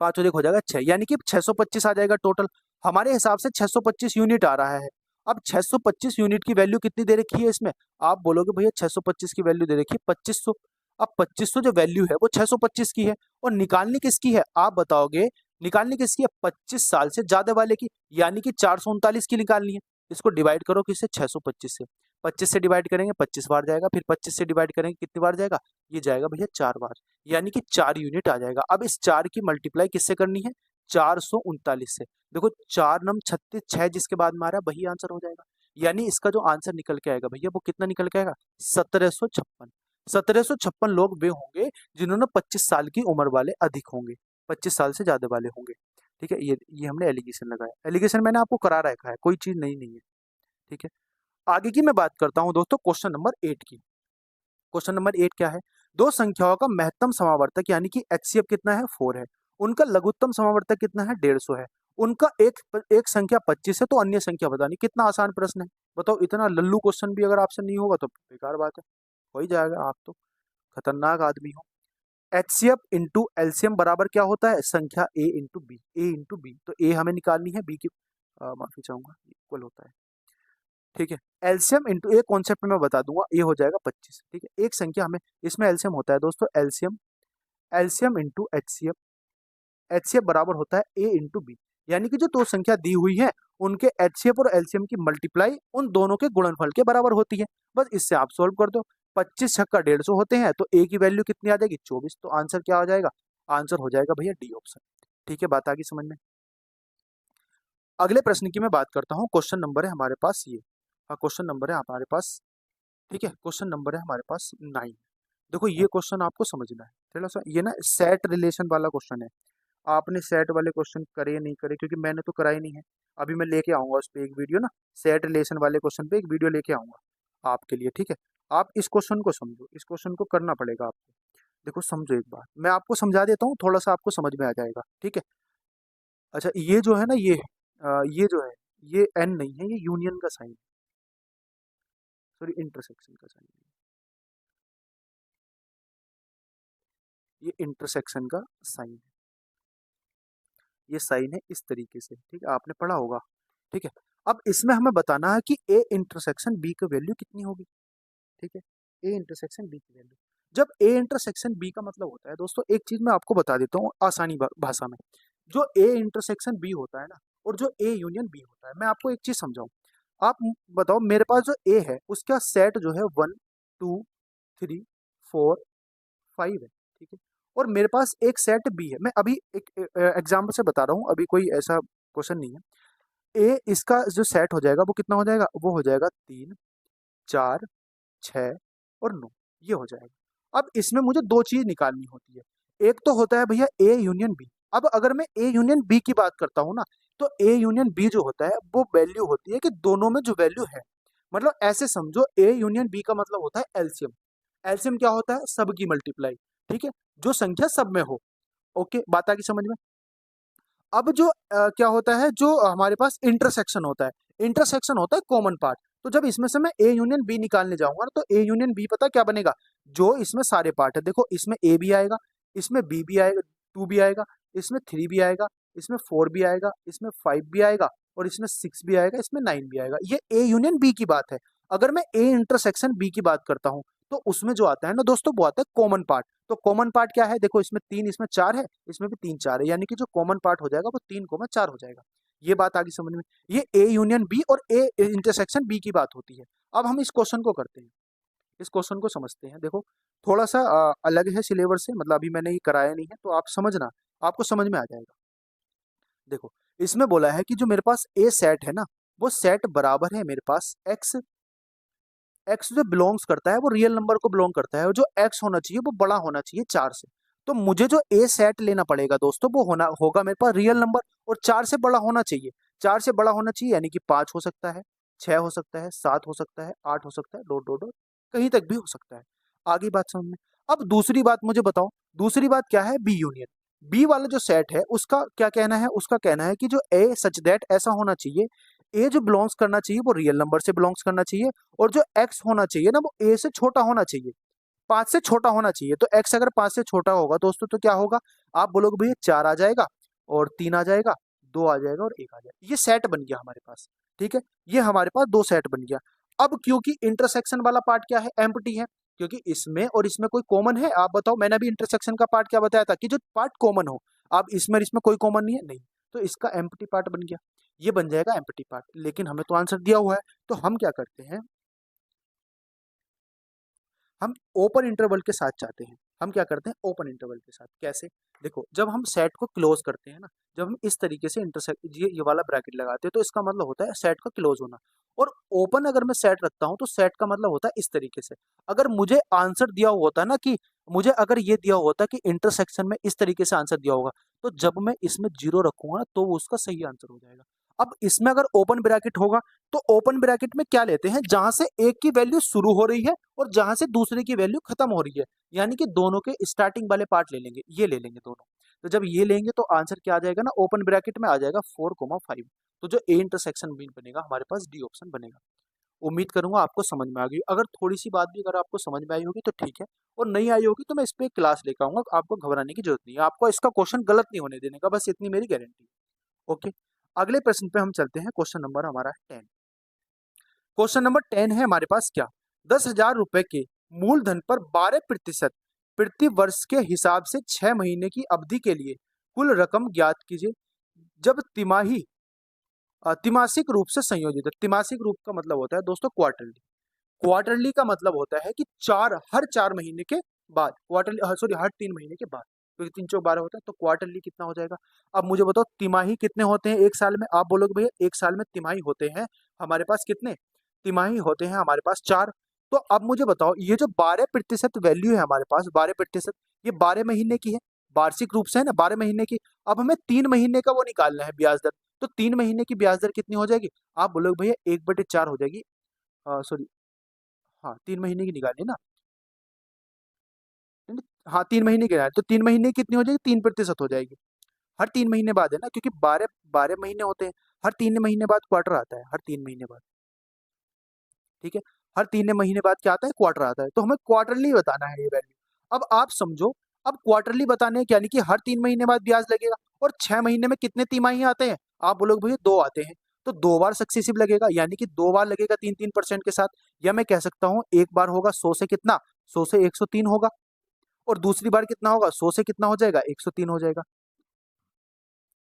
5 और 1 हो जाएगा 6, यानी कि 625 आ जाएगा टोटल। हमारे हिसाब से 625 यूनिट आ रहा है। अब 625 यूनिट की वैल्यू कितनी दे रखी है इसमें? आप बोलोगे भैया 625 की वैल्यू दे रखी है 2500। अब 2500 जो वैल्यू है वो 625 की है, और निकालनी किसकी है? आप बताओगे निकालनी किसकी है? 25 साल से ज्यादा वाले की, यानी कि 439 की निकालनी है। इसको डिवाइड करो किससे? 625 से। 25 से डिवाइड करेंगे 25 बार जाएगा, फिर 25 से डिवाइड करेंगे कितनी बार जाएगा? ये जाएगा भैया 4 बार, यानी कि 4 यूनिट आ जाएगा। अब इस 4 की मल्टीप्लाई किससे करनी है? 439 से। देखो 4 नम 36, 6 जिसके बाद में आ रहा है वही आंसर हो जाएगा। यानी इसका जो आंसर निकल के आएगा भैया वो कितना निकल के आएगा? 1756। 1756 लोग वे होंगे जिन्होंने 25 साल की उम्र वाले अधिक होंगे, 25 साल से ज्यादा वाले होंगे। ठीक है, ये हमने एलिगेशन लगाया। एलिगेशन मैंने आपको करा रखा है, कोई चीज नहीं नहीं है। ठीक है, आगे की मैं बात करता हूं दोस्तों क्वेश्चन नंबर 8 की। क्वेश्चन नंबर 8 क्या है? दो संख्याओं का महत्तम समावर्तक यानी कि एचसीएफ कितना है? 4 है। उनका लघुत्तम समावर्तक कितना है? 150 है। उनका एक संख्या 25 है तो अन्य संख्या पता नहीं। कितना आसान प्रश्न है, बताओ। इतना लल्लू क्वेश्चन भी अगर आपसे नहीं होगा तो बेकार बात है, हो ही जाएगा। आप तो खतरनाक आदमी हो। एचसीएफ इंटू एलसीएम बराबर क्या होता है? संख्या ए इंटू बी। ए इंटू बी, तो ए हमें निकालनी है, बी की माफी चाहूंगा, इक्वल होता है। ठीक है, एलसीएम इंटू ए कॉन्सेप्ट में बता दूंगा, ये हो जाएगा 25। ठीक है, एक संख्या हमें इसमें एलसीएम होता है दोस्तों, LCM LCM into HCF. HCF बराबर होता है ए इंटू बी, यानी कि जो दो संख्या दी हुई है उनके एचसीएफ और एलसीएम की मल्टीप्लाई उन दोनों के गुणनफल के बराबर होती है। बस इससे आप सॉल्व कर दो। 25 छक्का 150 होते हैं तो ए की वैल्यू कितनी आ जाएगी? 24। तो आंसर क्या हो जाएगा? आंसर हो जाएगा भैया डी ऑप्शन। ठीक है, बात आ गई समझ में। अगले प्रश्न की मैं बात करता हूँ। क्वेश्चन नंबर है हमारे पास ये, हाँ क्वेश्चन नंबर है हमारे पास, ठीक है, क्वेश्चन नंबर है हमारे पास 9। देखो ये क्वेश्चन आपको समझना है थोड़ा सा, ये ना सेट रिलेशन वाला क्वेश्चन है। आपने सेट वाले क्वेश्चन करे नहीं करे, क्योंकि मैंने तो करा ही नहीं है। अभी मैं लेके आऊंगा उस पे एक वीडियो ना, सेट रिलेशन वाले क्वेश्चन पे एक वीडियो लेके आऊंगा आपके लिए। ठीक है, आप इस क्वेश्चन को समझो, इस क्वेश्चन को करना पड़ेगा आपको। देखो समझो, एक बार मैं आपको समझा देता हूँ, थोड़ा सा आपको समझ में आ जाएगा। ठीक है, अच्छा ये जो है ना, ये जो है, ये एन नहीं है, ये यूनियन का साइन, सॉरी इंटरसेक्शन का साइन, ये इंटरसेक्शन का साइन है। ये साइन है इस तरीके से, ठीक है, आपने पढ़ा होगा। ठीक है, अब इसमें हमें बताना है कि ए इंटरसेक्शन बी की वैल्यू कितनी होगी। ठीक है, ए इंटरसेक्शन बी की वैल्यू, जब ए इंटरसेक्शन बी का मतलब होता है दोस्तों, एक चीज मैं आपको बता देता हूँ आसानी भाषा में। जो ए इंटरसेक्शन बी होता है ना, और जो ए यूनियन बी होता है, मैं आपको एक चीज समझाऊं। आप बताओ, मेरे पास जो ए है उसका सेट जो है 1 2 3 4 5 है। ठीक है, और मेरे पास एक सेट बी है। मैं अभी एक एग्जाम्पल से बता रहा हूँ, अभी कोई ऐसा क्वेश्चन नहीं है। ए इसका जो सेट हो जाएगा वो कितना हो जाएगा? वो हो जाएगा 3 4 6 और 9, ये हो जाएगा। अब इसमें मुझे दो चीज निकालनी होती है। एक तो होता है भैया ए यूनियन बी। अब अगर मैं ए यूनियन बी की बात करता हूँ ना, तो ए यूनियन बी जो होता है वो वैल्यू होती है कि दोनों में जो वैल्यू है, मतलब ऐसे समझो, ए यूनियन बी का मतलब होता है एलसीएम। एलसीएम क्या होता है? सब की मल्टीप्लाई। ठीक है, जो संख्या सब में हो। ओके, बात आ गई समझ में। अब जो क्या होता है, जो हमारे पास इंटरसेक्शन होता है, इंटरसेक्शन होता है कॉमन पार्ट। तो जब इसमें से मैं ए यूनियन बी निकालने जाऊंगा ना, तो ए यूनियन बी पता क्या बनेगा? जो इसमें सारे पार्ट है, देखो इसमें ए भी आएगा, इसमें बी भी आएगा, 2 भी आएगा, इसमें 3 भी आएगा, इसमें 4 भी आएगा, इसमें 5 भी आएगा, और इसमें 6 भी आएगा, इसमें 9 भी आएगा। ये ए यूनियन बी की बात है। अगर मैं ए इंटरसेक्शन बी की बात करता हूँ, तो उसमें जो आता है ना दोस्तों, वो आता है कॉमन पार्ट। तो कॉमन पार्ट क्या है? देखो इसमें 3, इसमें 4 है, इसमें भी 3 4 है, यानी कि जो कॉमन पार्ट हो जाएगा वो 3 को 4 हो जाएगा। ये बात आगे समझ में। ये ए यूनियन बी और ए इंटरसेक्शन बी की बात होती है। अब हम इस क्वेश्चन को करते हैं, इस क्वेश्चन को समझते हैं। देखो थोड़ा सा अलग है सिलेबस से, मतलब अभी मैंने ये कराया नहीं है, तो आप समझना, आपको समझ में आ जाएगा। देखो इसमें बोला है कि जो मेरे पास ए सेट है ना, वो सेट बराबर है मेरे पास एक्स। एक्स जो बिलोंग्स करता है वो रियल नंबर को बिलोंग करता है, और जो एक्स होना चाहिए वो बड़ा होना चाहिए 4 से। तो मुझे जो ए सेट लेना पड़ेगा दोस्तों, वो होगा मेरे पास रियल नंबर, और 4 से बड़ा होना चाहिए। 4 से बड़ा होना चाहिए, यानी कि 5 हो सकता है, 6 हो सकता है, 7 हो सकता है, 8 हो सकता है, डॉट डॉट डॉट कहीं तक भी हो सकता है। आगे बात समझ में। अब दूसरी बात मुझे बताओ, दूसरी बात क्या है? बी यूनियन बी वाला जो सेट है उसका क्या कहना है? उसका कहना है कि जो ए सच दैट ऐसा होना चाहिए, ए जो बिलोंग्स करना चाहिए वो रियल नंबर से बिलोंग्स करना चाहिए, और जो एक्स होना चाहिए ना, वो ए से छोटा होना चाहिए, 5 से छोटा होना चाहिए। तो एक्स अगर 5 से छोटा होगा दोस्तों, तो क्या होगा? आप बोलोगे भैया 4 आ जाएगा, और 3 आ जाएगा, 2 आ जाएगा, और 1 आ जाएगा। ये सेट बन गया हमारे पास। ठीक है, ये हमारे पास दो सेट बन गया। अब क्योंकि इंटरसेक्शन वाला पार्ट क्या है? एम्प्टी है, क्योंकि इसमें और इसमें कोई कॉमन है? आप बताओ, मैंने अभी इंटरसेक्शन का पार्ट क्या बताया था कि जो पार्ट कॉमन हो। अब इसमें और इसमें कोई कॉमन नहीं है, नहीं, तो इसका एम्प्टी पार्ट बन गया, ये बन जाएगा एम्प्टी पार्ट। लेकिन हमें तो आंसर दिया हुआ है, तो हम क्या करते हैं, हम ओपन इंटरवल के साथ चाहते हैं। हम क्या करते हैं ओपन इंटरवल के साथ। कैसे? देखो, जब हम सेट को क्लोज करते हैं ना, जब हम इस तरीके से इंटरसेक्ट ये वाला ब्रैकेट लगाते हैं तो इसका मतलब होता है सेट का क्लोज होना। और ओपन अगर मैं सेट रखता हूं तो सेट का मतलब होता है इस तरीके से। अगर मुझे आंसर दिया हुआ होता ना कि मुझे अगर ये दिया हुआ होता कि इंटरसेक्शन में इस तरीके से आंसर दिया होगा, तो जब मैं इसमें जीरो रखूंगा ना तो वो उसका सही आंसर हो जाएगा। अब इसमें अगर ओपन ब्रैकेट होगा तो ओपन ब्रैकेट में क्या लेते हैं, जहां से एक की वैल्यू शुरू हो रही है और जहां से दूसरे की वैल्यू खत्म हो रही है, यानी कि दोनों के स्टार्टिंग वाले पार्ट ले लेंगे, ये ले लेंगे दोनों। तो जब ये लेंगे तो आंसर क्या आ जाएगा ना, ओपन ब्रैकेट में आ जाएगा 4,5। तो जो ए इंटरसेक्शन बी बनेगा हमारे पास डी ऑप्शन बनेगा। उम्मीद करूंगा आपको समझ में आ गई। अगर थोड़ी सी बात भी अगर आपको समझ में आई होगी तो ठीक है, और नहीं आई होगी तो मैं इस पे क्लास लेकर आऊंगा, आपको घबराने की जरूरत नहीं है, आपको इसका क्वेश्चन गलत नहीं होने देने का, बस इतनी मेरी गारंटी है। ओके, अगले प्रश्न पे हम चलते हैं। क्वेश्चन नंबर हमारा है 10। क्वेश्चन नंबर 10 है हमारे पास क्या, 10,000 रुपए के मूलधन पर 12% प्रति वर्ष के हिसाब से 6 महीने की अवधि के लिए कुल रकम ज्ञात कीजिए जब तिमाही तिमासिक रूप से संयोजित है। तिमासिक रूप का मतलब होता है दोस्तों क्वार्टरली। क्वार्टरली का मतलब होता है कि हर 4 महीने के बाद, क्वार्टरली सॉरी हर 3 महीने के बाद, क्योंकि 3 चौक 12 होता है, तो क्वार्टरली कितना हो जाएगा। अब मुझे बताओ तिमाही कितने होते हैं एक साल में, आप बोलोगे भैया एक साल में तिमाही होते हैं हमारे पास कितने, तिमाही होते हैं हमारे पास 4। तो अब मुझे बताओ ये जो 12% वैल्यू है हमारे पास 12%, ये 12 महीने की है, वार्षिक रूप से है ना 12 महीने की। अब हमें 3 महीने का वो निकालना है ब्याज दर, तो 3 महीने की ब्याज दर कितनी हो जाएगी, आप बोलोगे भैया 1/4 हो जाएगी, सॉरी हाँ 3 महीने की निकालिए ना, नहीं, हाँ 3 महीने की निकालिए, तो 3 महीने की कितनी हो जाएगी, 3% हो जाएगी। हर 3 महीने बाद है ना, क्योंकि 12 12 महीने होते हैं, हर 3 महीने बाद क्वार्टर आता है, हर 3 महीने बाद, ठीक है, हर 3 महीने बाद क्या आता है, क्वार्टर आता है, तो हमें क्वार्टरली बताना है ये वैल्यू। अब आप समझो, अब क्वार्टरली बताने यानी कि हर 3 महीने बाद ब्याज लगेगा, और 6 महीने में कितने तिमाही आते हैं, आप बोलोगे भैया 2 आते हैं, तो 2 बार सक्सेसिव लगेगा, यानी कि 2 बार लगेगा 3-3% के साथ। या मैं कह सकता हूँ एक बार होगा 100 से कितना, 100 से 103 होगा, और दूसरी बार कितना होगा, 100 से कितना हो जाएगा, 103 हो जाएगा।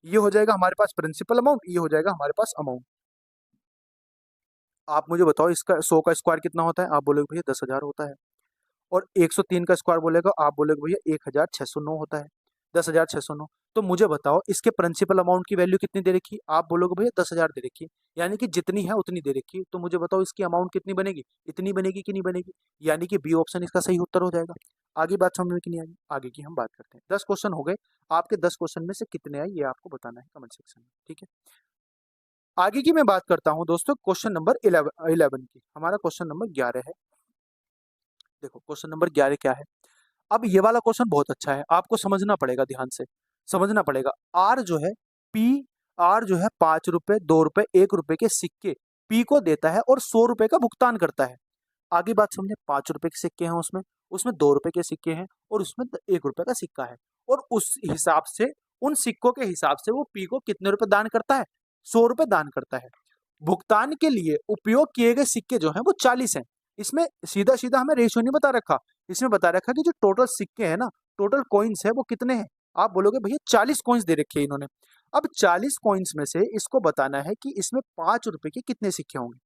ये हो जाएगा हमारे पास प्रिंसिपल अमाउंट, ये हो जाएगा हमारे पास अमाउंट। आप मुझे बताओ इसका 100 का स्क्वायर कितना होता है, आप बोलोगे भैया 10,000 होता है, और 103 का स्क्वायर बोलेगा, आप बोलोगे भैया 1,609 होता है, 10,609। तो मुझे बताओ इसके प्रिंसिपल अमाउंट की वैल्यू कितनी दे रखी, आप बोलोगे भैया 10,000 दे रखी, यानी कि जितनी है उतनी दे रखी, तो मुझे बताओ इसकी अमाउंट कितनी बनेगी, इतनी बनेगी कि नहीं बनेगी, यानी कि बी ऑप्शन इसका सही उत्तर हो जाएगा। आगे बात समझ में कि नहीं आई, आगे की हम बात करते हैं। 10 क्वेश्चन हो गए, आपके 10 क्वेश्चन में से कितने आए ये आपको बताना है कमेंट सेक्शन में, ठीक है। आगे की मैं बात करता हूँ दोस्तों क्वेश्चन नंबर 11 की, हमारा क्वेश्चन नंबर 11 है। देखो क्वेश्चन नंबर 11 क्या है, अब ये वाला क्वेश्चन बहुत अच्छा है, आपको समझना पड़ेगा, ध्यान से समझना पड़ेगा। आर जो है पी, आर जो है 5 रुपए, 2 रुपए, 1 रुपए के सिक्के पी को देता है और 100 रुपए का भुगतान करता है। आगे बात समझे, 5 रुपए के सिक्के हैं उसमें, उसमें 2 रुपए के सिक्के हैं, और उसमें 1 रुपए का सिक्का है, और उस हिसाब से उन सिक्कों के हिसाब से वो पी को कितने रुपए दान करता है, 100 रुपए दान करता है। भुगतान के लिए उपयोग किए गए सिक्के जो हैं वो 40 हैं। इसमें सीधा सीधा हमें रेशियो नहीं बता रखा, इसमें बता रखा कि जो टोटल सिक्के हैं ना, टोटल कॉइन्स है वो कितने हैं। आप बोलोगे भैया 40 कॉइन्स दे रखे हैं इन्होंने। अब 40 कॉइन्स में से इसको बताना है कि इसमें 5 रुपए के कितने सिक्के होंगे,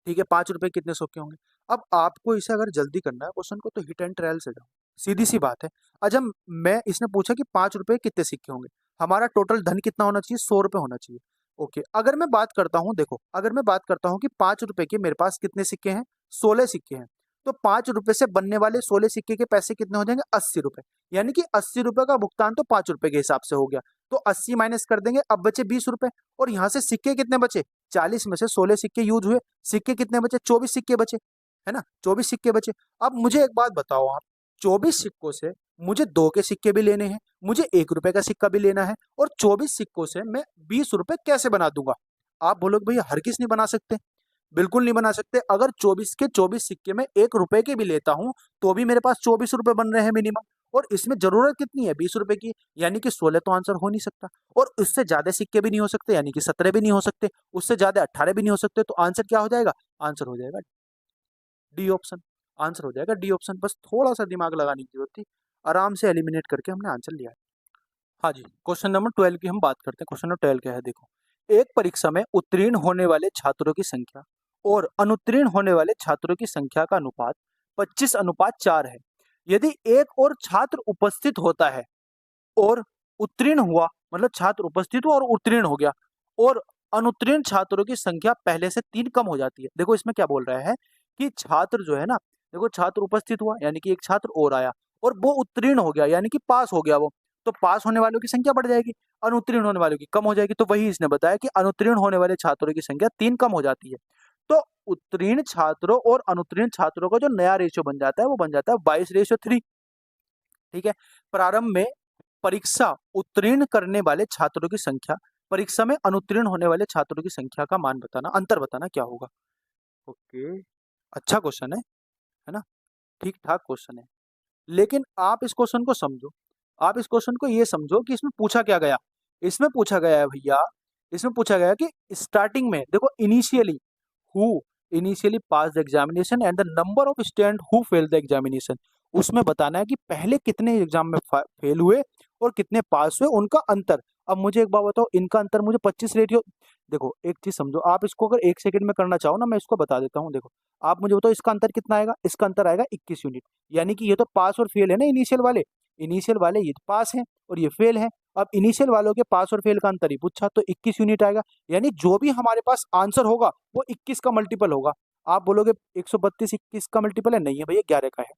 ठीक है, 5 रुपए कितने सिक्के होंगे। अब आपको इसे अगर जल्दी करना है क्वेश्चन को, तो हिट एंड ट्रायल से जाओ, सीधी सी बात है। आज हम मैं इसने पूछा कि 5 रुपए कितने सिक्के होंगे, हमारा टोटल धन कितना होना चाहिए, 100 रुपए होना चाहिए। ओके, अगर मैं बात करता हूँ, देखो अगर मैं बात करता हूँ कि 5 रुपए के मेरे पास कितने सिक्के हैं, 16 सिक्के हैं, तो 5 रुपए से बनने वाले 16 सिक्के के पैसे कितने हो जाएंगे, 80 रुपए, यानी कि 80 रुपए का भुगतान तो 5 रुपए के हिसाब से हो गया। तो 80 माइनस कर देंगे, अब बचे 20 रुपए, और यहाँ से सिक्के कितने बचे, 40 में से 16 सिक्के यूज हुए, सिक्के कितने बचे, 24 सिक्के बचे, है ना, 24 सिक्के बचे। अब मुझे एक बात बताओ आप, 24 सिक्कों से मुझे 2 के सिक्के भी लेने हैं, मुझे 1 रुपए का सिक्का भी लेना है, और 24 सिक्कों से मैं 20 रुपए कैसे बना दूंगा। आप बोलोगे भैया हर किस नहीं बना सकते, बिल्कुल नहीं बना सकते। अगर 24 के 24 सिक्के में 1 रुपए के भी लेता हूं तो भी मेरे पास 24 रुपए बन रहे हैं मिनिमम, और इसमें जरूरत कितनी है, 20 रुपए की, यानी कि 16 तो आंसर हो नहीं सकता, और उससे ज्यादा सिक्के भी नहीं हो सकते, यानी कि 17 भी नहीं हो सकते, उससे ज्यादा 18 भी नहीं हो सकते, तो आंसर क्या हो जाएगा, आंसर हो जाएगा डी ऑप्शन, आंसर हो जाएगा डी ऑप्शन। बस थोड़ा सा दिमाग लगाने की जरूरत थी, आराम से एलिमिनेट करके हमने आंसर लिया है। हाँ जी, क्वेश्चन नंबर 12 की हम बात करते हैं। क्वेश्चन नंबर 12 क्या है, देखो, एक परीक्षा में उत्तीर्ण होने वाले छात्रों की संख्या और अनुत्तीर्ण होने वाले छात्रों की संख्या का अनुपात 25:4 है। यदि एक और छात्र उपस्थित होता है और उत्तीर्ण हुआ, मतलब छात्र उपस्थित हुआ और उत्तीर्ण हो गया, और अनुत्तीर्ण छात्रों की संख्या पहले से 3 कम हो जाती है। देखो इसमें क्या बोल रहा है कि छात्र जो है ना, देखो छात्र उपस्थित हुआ यानी कि एक छात्र और आया, और वो उत्तीर्ण हो गया यानी कि पास हो गया वो, तो पास होने वालों की संख्या बढ़ जाएगी, अनुत्तीर्ण होने वालों की कम हो जाएगी। तो वही इसने बताया कि अनुत्तीर्ण होने वाले छात्रों की संख्या 3 कम हो जाती है। तो उत्तीर्ण छात्रों और अनुत्तीर्ण छात्रों का जो नया रेशियो बन जाता है वो बन जाता है 22:3। ठीक है। प्रारंभ में परीक्षा उत्तीर्ण करने वाले छात्रों की संख्या, परीक्षा में अनुत्तीर्ण होने वाले छात्रों की संख्या का मान बताना, अंतर बताना क्या होगा। ओके, अच्छा क्वेश्चन है ना, ठीक ठाक क्वेश्चन है। लेकिन आप इस क्वेश्चन को समझो, आप इस क्वेश्चन को ये समझो कि इसमें पूछा क्या गया। इसमें पूछा गया है भैया, इसमें पूछा गया कि स्टार्टिंग में देखो initially who initially pass the examination and the number of student who fail the examination, उसमें बताना है कि पहले कितने एग्जाम में फेल हुए और कितने पास हुए, उनका अंतर। अब मुझे एक बात बताओ, इनका अंतर मुझे 25 रेडियो, देखो एक चीज समझो, आप इसको अगर 1 सेकंड में करना चाहो ना, मैं इसको बता देता हूँ। देखो आप मुझे बताओ इसका अंतर कितना आएगा, इसका अंतर आएगा 21 यूनिट, यानी कि ये तो पास और फेल है ना, इनिशियल वाले ये पास हैं और ये फेल है। अब इनिशियल वालों के पास और फेल का अंतर ही पूछा, तो 21 यूनिट आएगा, यानी जो भी हमारे पास आंसर होगा वो 21 का मल्टीपल होगा। आप बोलोगे 132 21 का मल्टीपल है, नहीं है भैया 11 का है।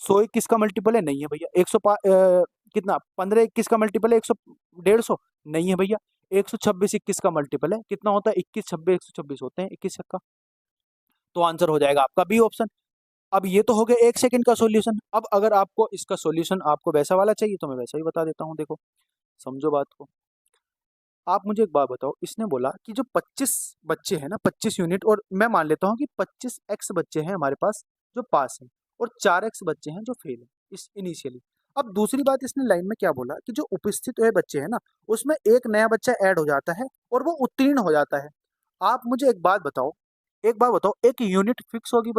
100 21 का मल्टीपल है, नहीं है भैया। 100 कितना 15 21 का मल्टीपल है 100 150, नहीं है भैया। 126 21 का मल्टीपल है, कितना होता है 21 26 126 होते हैं 21 का, तो आंसर हो जाएगा आपका बी ऑप्शन। अब ये तो हो गया 1 सेकंड का सॉल्यूशन। अब अगर आपको इसका सॉल्यूशन आपको वैसा वाला चाहिए तो मैं वैसा ही बता देता हूँ। देखो समझो बात को। आप मुझे एक बात बताओ, इसने बोला कि जो 25 बच्चे हैं ना, 25 यूनिट, और मैं मान लेता हूँ कि 25x बच्चे हैं हमारे पास जो पास हैं और 4x बच्चे हैं जो फेल हैं इस इनिशियली। अब दूसरी बात इसने लाइन में क्या बोला कि जो उपस्थित हुए बच्चे हैं ना, उसमें एक नया बच्चा ऐड हो जाता है और वो उत्तीर्ण हो जाता है। आप मुझे एक बात बताओ, एक यूनिट फिक्स होगी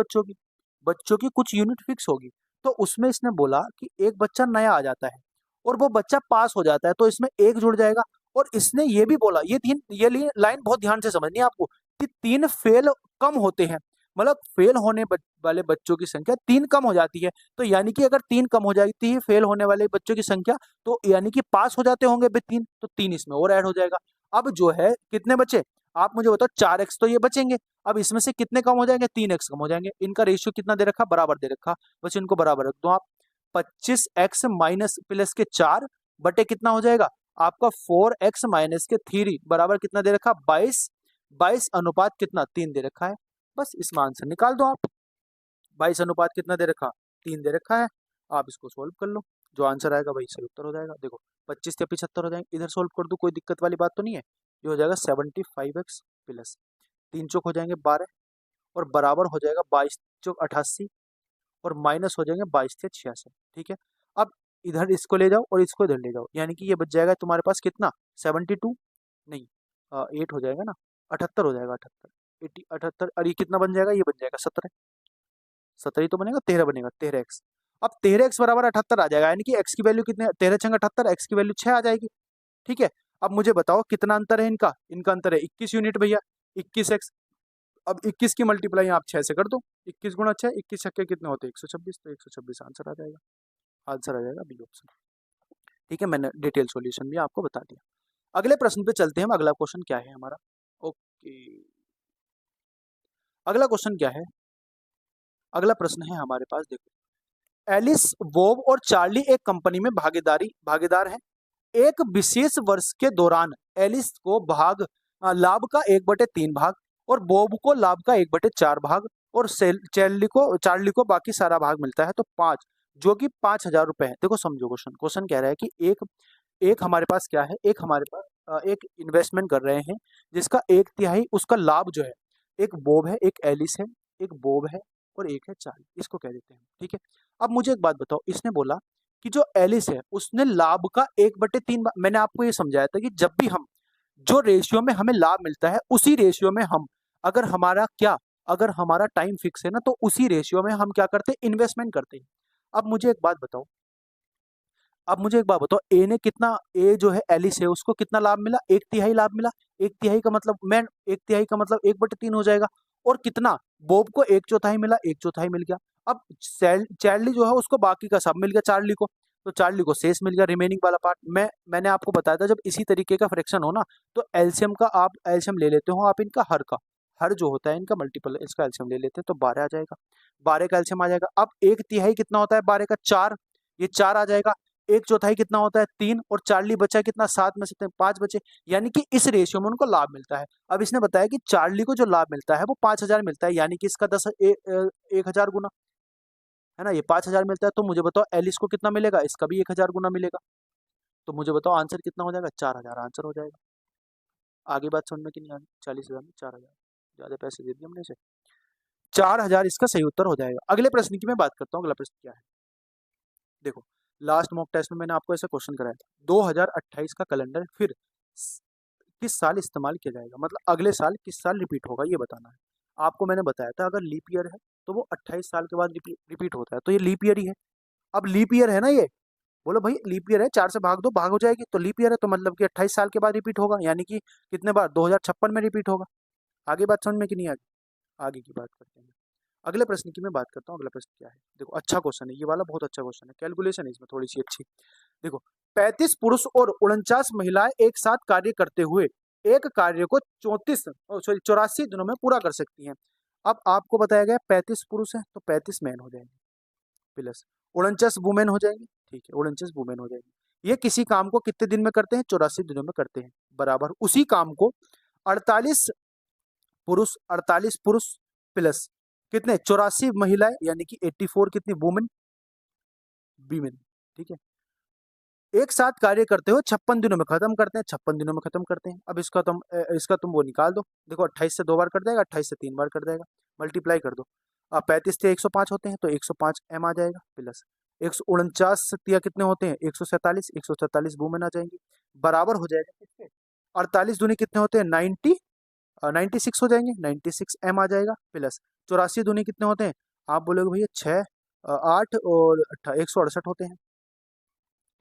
बच्चों की कुछ यूनिट फिक्स होगी, तो उसमें इसने बोला कि एक बच्चा नया आ जाता है और वो बच्चा पास हो जाता है, तो इसमें एक जुड़ जाएगा। और इसने ये भी बोला, ये लाइन बहुत ध्यान से समझनी है आपको, कि 3 फेल कम होते हैं, मतलब फेल होने वाले बच्चों की संख्या 3 कम हो जाती है। तो यानी कि अगर 3 कम हो जाती है फेल होने वाले बच्चों की संख्या, तो यानी कि पास हो जाते होंगे बे 3, तो 3 इसमें और ऐड हो जाएगा। अब जो है कितने बचे, आप मुझे बताओ, 4x तो ये बचेंगे। अब इसमें से कितने कम हो जाएंगे, 3x कम हो जाएंगे। इनका रेशियो कितना दे रखा, बराबर दे रखा, बस इनको बराबर रख दो आप। 25x माइनस प्लस के 4 बटे कितना हो जाएगा आपका 4x माइनस के 3 बराबर कितना दे रखा 22, 22 अनुपात कितना 3 दे रखा है। बस इसमें आंसर निकाल दो आप। 22 अनुपात कितना दे रखा 3 दे रखा है। आप इसको सोल्व कर लो, जो आंसर आएगा वही सही उत्तर हो जाएगा। देखो 25 से 75 हो जाएंगे, इधर सोल्व कर दो, कोई दिक्कत वाली बात तो नहीं है। ये हो जाएगा 75x प्लस 3 चौक हो जाएंगे 12 और बराबर हो जाएगा 22 चौक 88 और माइनस हो जाएंगे 22 से 66। ठीक है। अब इधर इसको ले जाओ और इसको इधर ले जाओ, यानी कि ये बच जाएगा तुम्हारे पास कितना 72, नहीं 8 हो जाएगा ना, 78 हो जाएगा, 78 80 78, और ये कितना बन जाएगा, ये बन जाएगा 17, 17 ही तो बनेगा, 13 बनेगा, 13x। अब 13x बराबर 78 आ जाएगा, यानी कि x की वैल्यू कितने, 13 छंग 78, x की वैल्यू 6 आ जाएगी। ठीक है। अब मुझे बताओ कितना अंतर है इनका, इनका अंतर है 21 यूनिट भैया, 21x। अब 21 की मल्टीप्लाई आप 6 से कर दो, 21 गुणा 6, 21 छक्के कितने होते हैं 126, तो 126 आंसर आ जाएगा, आंसर आ जाएगा बी ऑप्शन। ठीक है, मैंने डिटेल सॉल्यूशन भी आपको बता दिया। अगले प्रश्न पे चलते हैं हम। अगला क्वेश्चन क्या है हमारा, ओके, अगला क्वेश्चन क्या है, अगला प्रश्न है हमारे पास, देखो एलिस, बॉब और चार्ली एक कंपनी में भागीदार है। एक विशेष वर्ष के दौरान एलिस को लाभ का 1/3 भाग और बॉब को लाभ का 1/4 भाग और चार्ली को बाकी सारा भाग मिलता है, तो 5, जो कि 5,000 रुपए है। देखो समझो क्वेश्चन, क्वेश्चन कह रहा है कि एक एक हमारे पास क्या है, एक हमारे पास एक इन्वेस्टमेंट कर रहे हैं जिसका 1/3 उसका लाभ जो है, एक बॉब है, एक एलिस है, एक बॉब है और एक है चार्ली, इसको कह देते हैं। ठीक है। अब मुझे एक बात बताओ, इसने बोला कि जो एलिस है उसने लाभ का 1/3, मैंने आपको ये समझाया था कि जब भी हम जो रेशियो में हमें लाभ मिलता है उसी रेशियो में हम, अगर हमारा क्या, अगर हमारा टाइम फिक्स है ना, तो उसी रेशियो में हम क्या करते हैं, इन्वेस्टमेंट करते हैं। अब मुझे एक बात बताओ, ए ने कितना, ए जो है एलिस है उसको कितना लाभ मिला, 1/3 लाभ मिला। 1/3 का मतलब 1/3 का मतलब 1/3 हो जाएगा। और कितना, बॉब को 1/4 मिला, 1/4 मिल गया। अब चार्ली जो है उसको बाकी का सब मिल गया चार्ली को, तो चार्ली को शेष मिल गया, रिमेनिंग वाला पार्ट। मैंने आपको बताया था जब इसी तरीके का फ्रैक्शन हो ना, तो एलसीएम का आप एलसीएम ले लेते हो आप इनका हर का, हर जो होता है इनका मल्टीपल, इसका एलसीएम ले लेते हैं तो 12 आ जाएगा, 12 का एलसीएम आ जाएगा। अब 1/3 कितना होता है 12 का, 4, ये 4 आ जाएगा। 1/4 कितना होता है 3, और चार्ली बचा कितना, 7 में से 5 बचे, यानी कि इस रेशियो में उनको लाभ मिलता है। अब इसने बताया कि चार्ली को जो लाभ मिलता है वो 5000 मिलता है, यानी कि इसका 1000 गुना है ना, ये 5000 मिलता है। तो मुझे बताओ एलिस को कितना मिलेगा, इसका भी 1000 गुना मिलेगा। तो मुझे बताओ आंसर कितना हो जाएगा, 4000 आंसर हो जाएगा। आगे बात समझ में कि नहीं आ रही, 40,000 में 4000, ज्यादा पैसे दे दिए हमने इसे, 4000 इसका सही उत्तर हो जाएगा। अगले प्रश्न की मैं बात करता हूँ, अगला प्रश्न क्या है, देखो लास्ट मॉक टेस्ट में मैंने आपको ऐसा क्वेश्चन कराया था, 2028 का कैलेंडर फिर किस साल इस्तेमाल किया जाएगा, मतलब अगले साल किस साल रिपीट होगा ये बताना है। आपको मैंने बताया था अगर लीप ईयर है तो वो 28 साल के बाद रिपीट होता है, तो ये लीप ईयर ही है। अब लीप ईयर है ना ये, बोलो भाई लीप ईयर है, 4 से भाग दो, भाग हो जाएगी, तो लीप ईयर है तो मतलब कि 28 साल के बाद रिपीट होगा, यानी कि कितने बार, 2056 में रिपीट होगा। आगे बात समझ में कि नहीं आगे, आगे की बात करते हैं। अगले प्रश्न की मैं बात करता हूँ, अगला प्रश्न क्या है, देखो अच्छा क्वेश्चन है ये वाला, बहुत अच्छा क्वेश्चन है, कैलकुलेशन है इसमें थोड़ी सी अच्छी। देखो 35 पुरुष और 49 महिलाएं एक साथ कार्य करते हुए एक कार्य को 84 दिनों में पूरा कर सकती हैं। अब आपको बताया गया 35 पुरुष है तो 35 मैन हो जाएंगे, प्लस 49 वुमेन हो जाएंगी, ठीक है 49 वुमेन हो जाएंगी। ये किसी काम को कितने दिन में करते हैं, 84 दिनों में करते हैं, बराबर उसी काम को 48 पुरुष प्लस कितने, 84 महिलाएं, यानी कि 84 कितनी वुमेन, वीमेन, ठीक है, एक साथ कार्य करते हुए 56 दिनों में खत्म करते हैं, 56 दिनों में खत्म करते हैं। अब इसका तुम वो निकाल दो, देखो 28 से 2 बार कर देगा, 28 से 3 बार कर देगा, मल्टीप्लाई कर दो। अब 35 से 105 होते हैं तो 105 एम आ जाएगा, प्लस 149 या कितने होते हैं 147, 147 वुमेन आ जाएंगी, बराबर हो जाएगा किसके, 48 दूनी कितने होते हैं 96 हो जाएंगे, 96 एम आ जाएगा, प्लस 84 दूनी कितने होते हैं, आप बोलोगे भैया 6 8 और 168 होते हैं,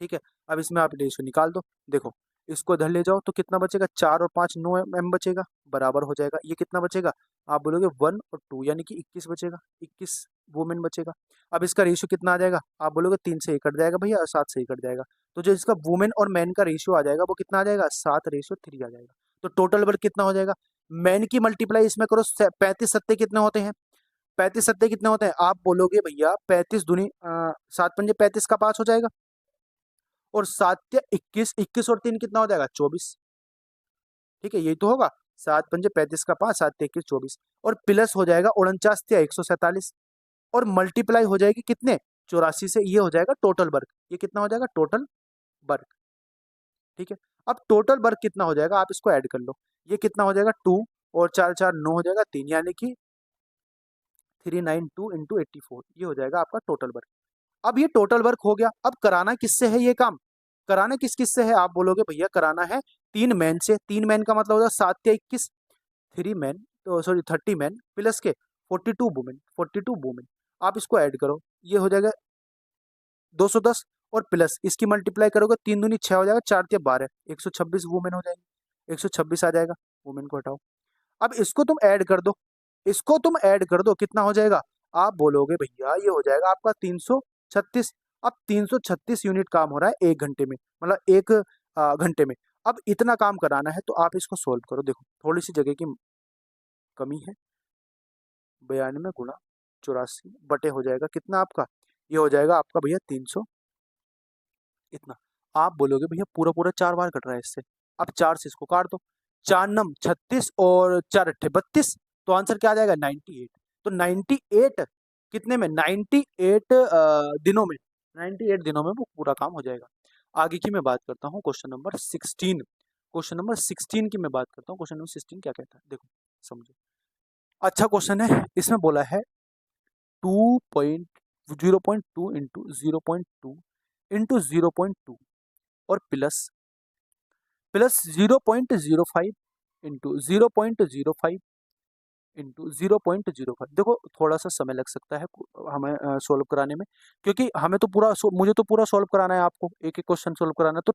ठीक है। अब इसमें आप रेशियो निकाल दो, देखो इसको इधर ले जाओ तो कितना बचेगा, 4 और 5 9 एम बचेगा, बराबर हो जाएगा, ये कितना बचेगा, आप बोलोगे 1 और 2 यानी कि 21 बचेगा, 21 वुमेन बचेगा। अब इसका रेशियो कितना आ जाएगा, आप बोलोगे 3 से 1 कट जाएगा भैया, और 7 से 1 कट जाएगा, तो जो इसका वुमेन और मैन का रेशियो आ जाएगा वो कितना आ जाएगा, 7:3 आ जाएगा। तो टोटल वर्क कितना हो जाएगा, मैन की मल्टीप्लाई इसमें करो, 35 सत्ते कितने होते हैं, 35 सत्ते कितने होते हैं, आप बोलोगे भैया 35 दूनी 7 पंजे 35 का 5 हो जाएगा, और 7 या 21, 21 और 3 कितना हो जाएगा 24, ठीक है यही तो होगा, 7 पंजे 35 का 5, 7 21 24, और प्लस हो जाएगा 49 या 147, और मल्टीप्लाई हो जाएगी कितने 84 से, ये हो जाएगा टोटल वर्क, ये कितना हो जाएगा टोटल वर्क, ठीक है। अब टोटल वर्क कितना हो जाएगा आप इसको ऐड कर लो, ये कितना हो जाएगा 2 और 4 4 9 हो जाएगा 3, यानी कि 392 इंटू 84, ये हो जाएगा आपका टोटल वर्क। अब ये टोटल वर्क हो गया, अब कराना किससे है ये काम, कराना किस किस से है, आप बोलोगे भैया कराना है 3 मैन से, 3 मैन का मतलब होता है 7 या 21, 3 मैन तो सॉरी 30 मैन प्लस के 42 वुमेन, 42 वुमेन, आप इसको ऐड करो, ये हो जाएगा 210, और प्लस इसकी मल्टीप्लाई करोगे 3 दूनी 6 हो जाएगा, 4 या 12, 126 वुमेन हो जाएंगे, 126 आ जाएगा, वुमेन को हटाओ। अब इसको तुम ऐड कर दो, इसको तुम ऐड कर दो, कितना हो जाएगा, आप बोलोगे भैया ये हो जाएगा आपका 336। अब 336 यूनिट काम हो रहा है 1 घंटे में, मतलब 1 घंटे में। अब इतना काम कराना है तो आप इसको सोल्व करो, देखो थोड़ी सी जगह की कमी है, 92 गुणा 84 बटे हो जाएगा कितना आपका, ये हो जाएगा आपका भैया 300 इतना। आप बोलोगे भैया पूरा पूरा 4 बार कट रहा है इससे, अब 4 से इसको काट दो, 4 नम 36 और 4 अट्ठे 32, तो आंसर क्या आ जाएगा 98। तो 98 कितने में, 98 दिनों में, 98 दिनों में वो पूरा काम हो जाएगा। आगे की मैं बात करता हूँ क्वेश्चन नंबर 16, क्वेश्चन नंबर 16 की मैं बात करता हूँ, क्वेश्चन नंबर 16 क्या कहता है देखो समझो, अच्छा क्वेश्चन है, इसमें बोला है 0.2 इंटू 0.2 इंटू 0.2 और प्लस 0.05 इंटू 0.05 इंटू 0.05। देखो थोड़ा सा समय लग सकता है हमें सॉल्व कराने में, क्योंकि हमें तो मुझे तो पूरा सॉल्व कराना है, आपको एक एक क्वेश्चन सॉल्व कराना है, तो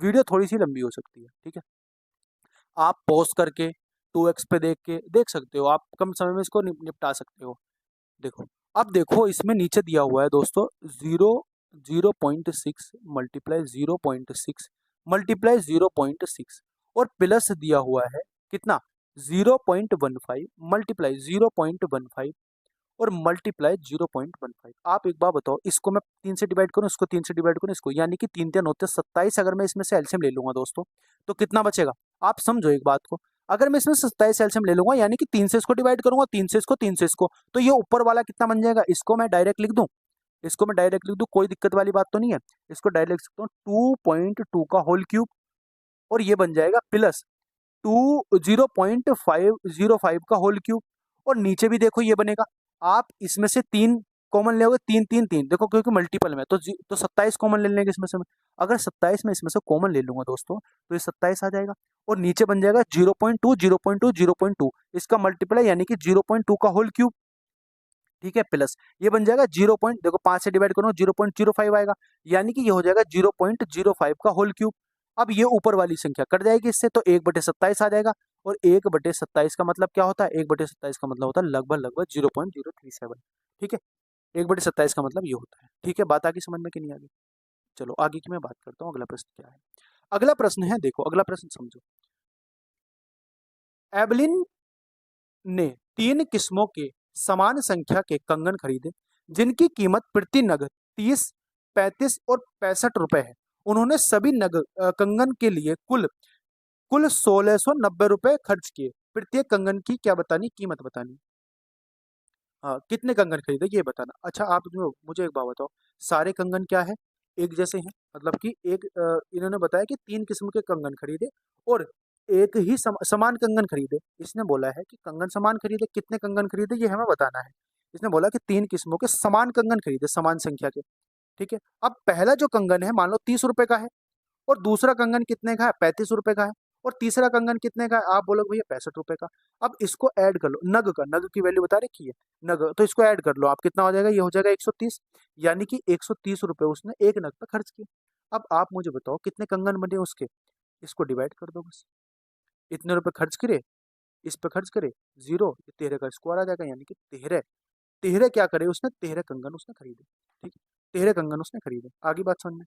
वीडियो थोड़ी सी लंबी हो सकती है, ठीक है। आप पॉज करके 2x पे देख सकते हो आप, कम समय में इसको निपटा सकते हो। देखो, अब देखो इसमें नीचे दिया हुआ है दोस्तों 0.6 मल्टीप्लाई 0.6 मल्टीप्लाई 0.6 और प्लस दिया हुआ है कितना 0.15 मल्टीप्लाई 0.15 और मल्टीप्लाई 0.15। आप एक बार बताओ, इसको मैं 3 से डिवाइड करूं, इसको 3 से डिवाइड करूं, इसको, यानी कि 3 3 होते 27। अगर मैं इसमें से एलसीएम ले लूंगा दोस्तों तो कितना बचेगा? आप समझो एक बात को, अगर मैं इसमें 27 एलसीएम ले लूंगा यानी कि 3 से इसको डिवाइड करूंगा, 3 से इसको, 3 से इसको, तो ये ऊपर वाला कितना बन जाएगा? इसको मैं डायरेक्ट लिख दूं, इसको मैं डायरेक्ट लिख दूं, कोई दिक्कत वाली बात तो नहीं है। इसको डायरेक्ट लिख सकता हूँ 2.2 का होल क्यूब और ये बन जाएगा प्लस 0.505 का होल क्यूब और नीचे भी देखो ये बनेगा। आप इसमें से 3 कॉमन ले, 3 3 3 देखो क्योंकि मल्टीपल में तो 27 कॉमन ले लेंगे इसमें से। अगर 27 में इसमें से कॉमन ले लूंगा दोस्तों तो ये 27 आ जाएगा और नीचे बन जाएगा 0.2 0.2 0.2 इसका मल्टीप्लाई यानी कि 0.2 का होल क्यूब। ठीक है, प्लस ये बन जाएगा 0 पॉइंट, देखो 5 से डिवाइड करो 0.05 आएगा यानी कि ये हो जाएगा 0.05 का होल क्यूब। अब ये ऊपर वाली संख्या कट जाएगी इससे तो 1/27 आ जाएगा और 1/27 का मतलब क्या होता है? 1/27 का मतलब होता है लगभग लगभग 0.037। ठीक है, 1/27 का मतलब ये होता है। ठीक है, बात आगे समझ में कि नहीं आगे? चलो आगे की मैं बात करता हूँ, अगला प्रश्न क्या है। अगला प्रश्न है, देखो अगला प्रश्न समझो। एवलिन ने 3 किस्मों के समान संख्या के कंगन खरीदे जिनकी कीमत प्रति नग 30, 35 और 65 रुपए है। उन्होंने सभी नग कंगन के लिए कुल कुल 1690 रुपए खर्च किए। प्रत्येक कंगन की क्या बतानी, कीमत बतानी। हाँ, कितने कंगन खरीदे ये बताना। अच्छा आप मुझे एक बात बताओ, सारे कंगन क्या है? एक जैसे हैं, मतलब कि इन्होंने बताया कि 3 किस्म के कंगन खरीदे और एक ही समान कंगन खरीदे। इसने बोला है कि कंगन समान खरीदे, कितने कंगन खरीदे ये हमें बताना है। इसने बोला कि 3 किस्मों के समान कंगन खरीदे, समान संख्या के। ठीक है, अब पहला जो कंगन है मान लो 30 रुपए का है और दूसरा कंगन कितने का है? 35 रुपए का है और तीसरा कंगन कितने का है? आप बोलोगे भैया 65 रुपए का। अब इसको ऐड कर लो, नग की वैल्यू बता रखी है नग, तो इसको ऐड कर लो आप, कितना हो जाएगा? ये हो जाएगा 130, यानी कि 130 रुपए उसने एक नग पे खर्च किए। अब आप मुझे बताओ कितने कंगन बने उसके, इसको डिवाइड कर दो बस। इतने रुपए खर्च करे, इस पे खर्च करे 0, 13 का स्क्वायर आ जाएगा यानी कि 13। 13 क्या करे उसने? 13 कंगन उसने खरीदे। ठीक है, 13 कंगन उसने खरीदे। आगे बात समझ में?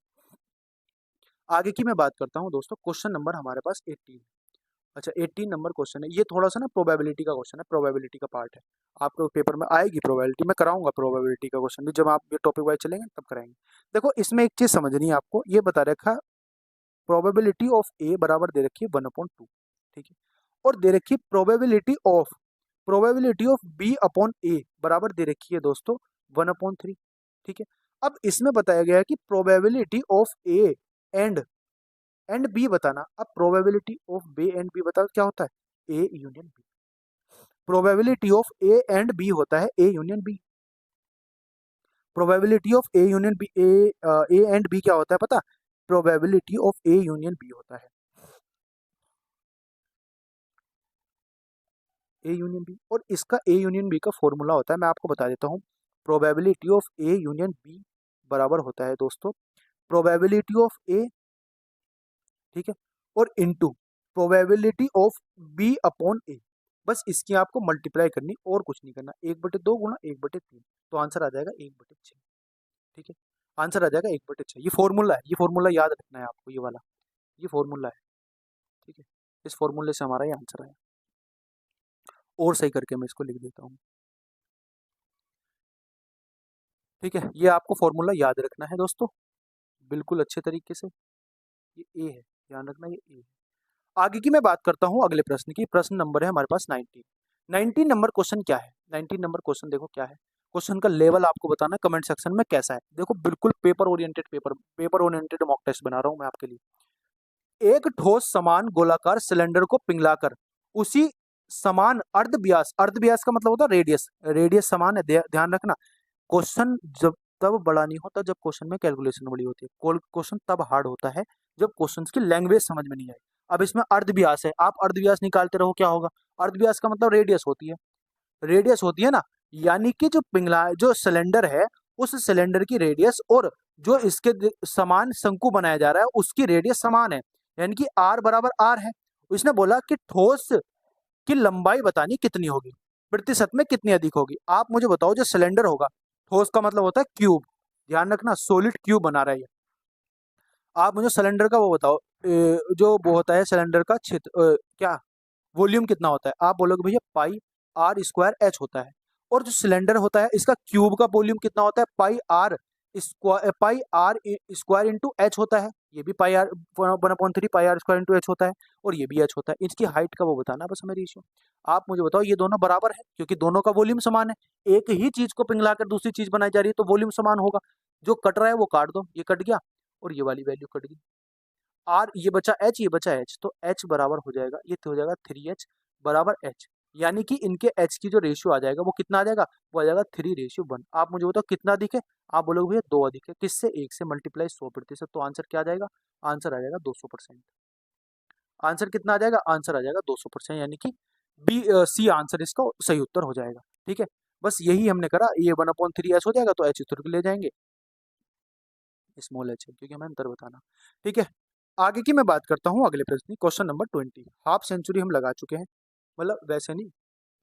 आगे की मैं बात करता हूँ दोस्तों, क्वेश्चन नंबर हमारे पास 18। अच्छा 18 नंबर क्वेश्चन है, ये थोड़ा सा ना प्रोबेबिलिटी का क्वेश्चन है, प्रोबेबिलिटी का पार्ट है। आपको पेपर में आएगी प्रोबेबिलिटी, मैं कराऊंगा प्रोबेबिलिटी का क्वेश्चन भी, जब आप ये टॉपिक वाइज चलेंगे तब कराएंगे। देखो इसमें एक चीज समझनी है आपको, ये बता रखा प्रोबेबिलिटी ऑफ ए बराबर दे रखी है 1/2। ठीक है, और दे रखी प्रोबेबिलिटी ऑफ बी अपॉन ए बराबर दे रखी है दोस्तों 1/3। ठीक है, अब इसमें बताया गया है कि probability of A and B बताना। अब probability of B and B बता क्या होता है? A union B. Probability of A and B होता है A union B. Probability of A union B, A and B क्या होता है पता? Probability of A union B होता है ए यूनियन बी, और इसका ए यूनियन बी का फॉर्मूला होता है, मैं आपको बता देता हूँ। Probability of A union B बराबर होता है दोस्तों प्रोबेबिलिटी ऑफ ए, ठीक है, और into probability of B upon A. बस इसकी आपको मल्टीप्लाई करनी और कुछ नहीं करना, 1/2 गुणा 1/3, तो आंसर आ जाएगा 1/6। ठीक है, आंसर आ जाएगा 1/6। ये फॉर्मूला है, ये फॉर्मूला याद रखना है आपको, ये वाला ये फॉर्मूला है। ठीक है, इस फॉर्मूले से हमारा ये आंसर आया, और सही करके मैं इसको लिख देता हूँ। ठीक है, ये आपको फॉर्मूला याद रखना है दोस्तों, बिल्कुल अच्छे तरीके से। ये ए है, ध्यान रखना ये ए है। आगे की मैं बात करता हूँ अगले प्रश्न की। प्रश्न नंबर है हमारे पास 19। 19 नंबर क्वेश्चन क्या है? 19 नंबर क्वेश्चन देखो क्या है। क्वेश्चन का लेवल आपको बताना कमेंट सेक्शन में कैसा है। देखो बिल्कुल पेपर ओरिएंटेड मॉक टेस्ट बना रहा हूँ मैं आपके लिए। एक ठोस समान गोलाकार सिलेंडर को पिघलाकर उसी समान अर्ध व्यास का मतलब होता है रेडियस, रेडियस समान है, ध्यान रखना। क्वेश्चन जब तब बड़ा नहीं होता जब क्वेश्चन में कैलकुलेशन बड़ी होती है। क्वेश्चन तब हार्ड होता है जब क्वेश्चन की लैंग्वेज समझ में नहीं आए। अब इसमें अर्धव्यास है, आप अर्धव्यास निकालते रहो, क्या होगा? अर्धव्यास का मतलब रेडियस होती है, रेडियस होती है ना, यानी कि जो सिलेंडर है उस सिलेंडर की रेडियस और जो इसके समान शंकु बनाया जा रहा है उसकी रेडियस समान है, यानी कि आर बराबर आर है। इसने बोला कि ठोस कि लंबाई बतानी कितनी होगी, प्रतिशत में कितनी अधिक होगी। आप मुझे बताओ, जो सिलेंडर होगा, ठोस का मतलब होता है क्यूब, ध्यान रखना सॉलिड क्यूब बना रहा है ये। आप मुझे सिलेंडर का वो बताओ, जो वो होता है सिलेंडर का क्षेत्र, क्या वॉल्यूम कितना होता है। आप बोलोगे भैया पाई आर स्क्वायर एच होता है। और जो सिलेंडर होता है इसका क्यूब का वॉल्यूम कितना होता है, pi R square into H होता है। ये भी pi R 1/3 pi R square into H होता है, और ये भी एच होता है। इसकी हाइट का वो बताना बस हमें रेशियो। आप मुझे बताओ ये दोनों बराबर है, क्योंकि दोनों का वॉल्यूम समान है। एक ही चीज को पिघलाकर दूसरी चीज बनाई जा रही है तो वॉल्यूम समान होगा। जो कट रहा है वो काट दो, ये कट गया और ये वाली वैल्यू कट गई। आर ये बचा एच, ये बचा एच, तो एच बराबर हो जाएगा, ये तो हो जाएगा 3h बराबर एच। यानी कि इनके एच की जो रेशियो आ जाएगा वो कितना आ जाएगा, वो आ जाएगा 3:1। आप मुझे बताओ कितना अधिक है। आप बोलोगे भैया 2 अधिक है। किससे, 1 से मल्टीप्लाई 100%। तो आंसर क्या आ जाएगा, आंसर आ जाएगा 200%। आंसर कितना आ जाएगा, आंसर आ जाएगा 200%, यानी कि बी सी आंसर इसका सही उत्तर हो जाएगा। ठीक है, बस यही हमने करा। ये 1/3h हो जाएगा तो एच उत्तर ले जाएंगे, स्मॉल एच है क्योंकि हमें अंतर बताना। ठीक है, आगे की मैं बात करता हूँ अगले प्रश्न, क्वेश्चन नंबर 20। हाफ सेंचुरी हम लगा चुके हैं, मतलब वैसे नहीं,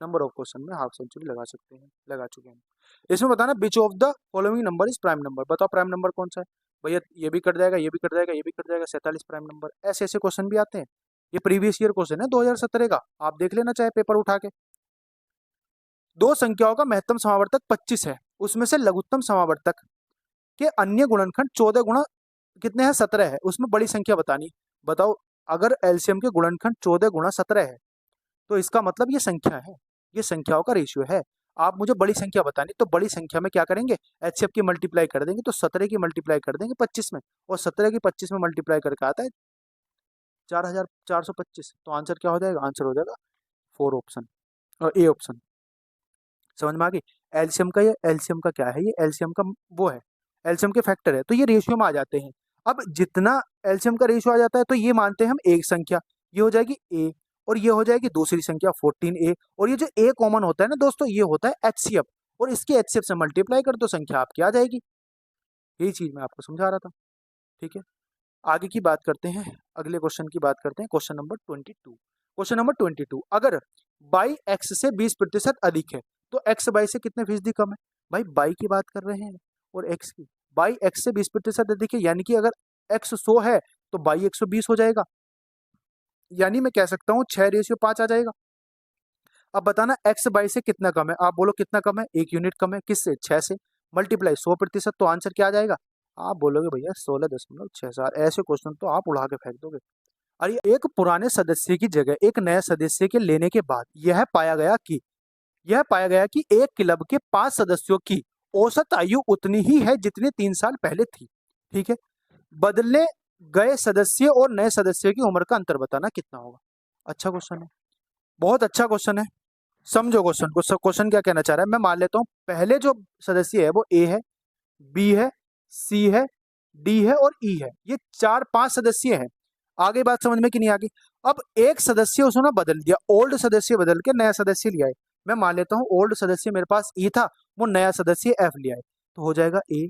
नंबर ऑफ क्वेश्चन में हाफ सेंचुरी लगा सकते हैं, लगा चुके हैं। इसमें बताना विच of the following number is prime number. बताओ प्राइम नंबर कौन सा है। भैया ये भी कट जाएगा, ये भी कट जाएगा, ये भी कट जाएगा, 47 प्राइम नंबर। ऐसे ऐसे क्वेश्चन भी आते हैं। ये प्रीवियस ईयर क्वेश्चन है 2017 का, आप देख लेना चाहे पेपर उठा के। दो संख्याओं का महत्तम समावर्तक 25 है, उसमें से लघुत्तम समावर्तक के अन्य गुणनखंड 14 गुणा कितने हैं, 17 है। उसमें बड़ी संख्या बतानी। बताओ, अगर एलसीएम के गुणनखंड 14 गुणा 17 है तो इसका मतलब ये संख्या है, ये संख्याओं का रेशियो है। आप मुझे बड़ी संख्या बतानी, तो बड़ी संख्या में क्या करेंगे, एचसीएफ की मल्टीप्लाई कर देंगे, तो 17 की मल्टीप्लाई कर देंगे 25 में, और 17 की 25 में मल्टीप्लाई करके आता है 4425। तो आंसर क्या हो जाएगा, आंसर हो जाएगा 4 ऑप्शन और ए ऑप्शन। समझ में आ गई। एलसीएम का, ये एलसीएम का क्या है, ये एलसीएम का वो है, एलसीएम के फैक्टर है, तो ये रेशियो में आ जाते हैं। अब जितना एलसीएम का रेशियो आ जाता है तो ये मानते हैं हम एक संख्या, ये हो जाएगी ए, और ये हो जाएगी दूसरी संख्या 14a, और ये जो ए कॉमन होता है ना दोस्तों, ये होता है एचसीएफ, और इसके एचसीएफ से मल्टीप्लाई कर दो, संख्या आपकी आ जाएगी। यही चीज मैं आपको समझा रहा था। ठीक है, आगे की बात करते हैं, अगले क्वेश्चन की बात करते हैं, क्वेश्चन नंबर 22। क्वेश्चन नंबर 22, अगर बाई एक्स से 20% अधिक है तो एक्स बाई से कितने फीसदी कम है। भाई बाई की बात कर रहे हैं और एक्स की, बाई एक्स से 20% अधिक है, यानी कि अगर एक्स 100 है तो बाई 120 हो जाएगा, यानी मैं कह सकता हूँ 6:5 आ जाएगा। अब बताना एक्स बाई से कितना कम है। आप बोलो कितना कम है, 1 यूनिट कम है, किससे, 6 से, मल्टीप्लाई 100%, तो आंसर क्या आ जाएगा। आप बोलोगे भैया 16.64। ऐसे क्वेश्चन तो आप उड़ा के फेंक दोगे। और एक पुराने सदस्य की जगह एक नए सदस्य के लेने के बाद यह पाया गया कि एक क्लब के 5 सदस्यों की औसत आयु उतनी ही है जितनी 3 साल पहले थी। ठीक है, बदलने गए सदस्य और नए सदस्य की उम्र का अंतर बताना कितना होगा। अच्छा क्वेश्चन है, बहुत अच्छा क्वेश्चन है। समझो क्वेश्चन को, क्वेश्चन क्या कहना चाह रहा है, मैं मान लेता हूं पहले जो सदस्य है वो ए है, बी है, सी है, डी है और ई है। ये 4-5 सदस्य हैं। आगे बात समझ में कि नहीं आगे। अब एक सदस्य उसने बदल दिया, ओल्ड सदस्य बदल के नया सदस्य लिया है। मैं मान लेता हूँ ओल्ड सदस्य मेरे पास ई था, वो नया सदस्य एफ लिया है, तो हो जाएगा ए,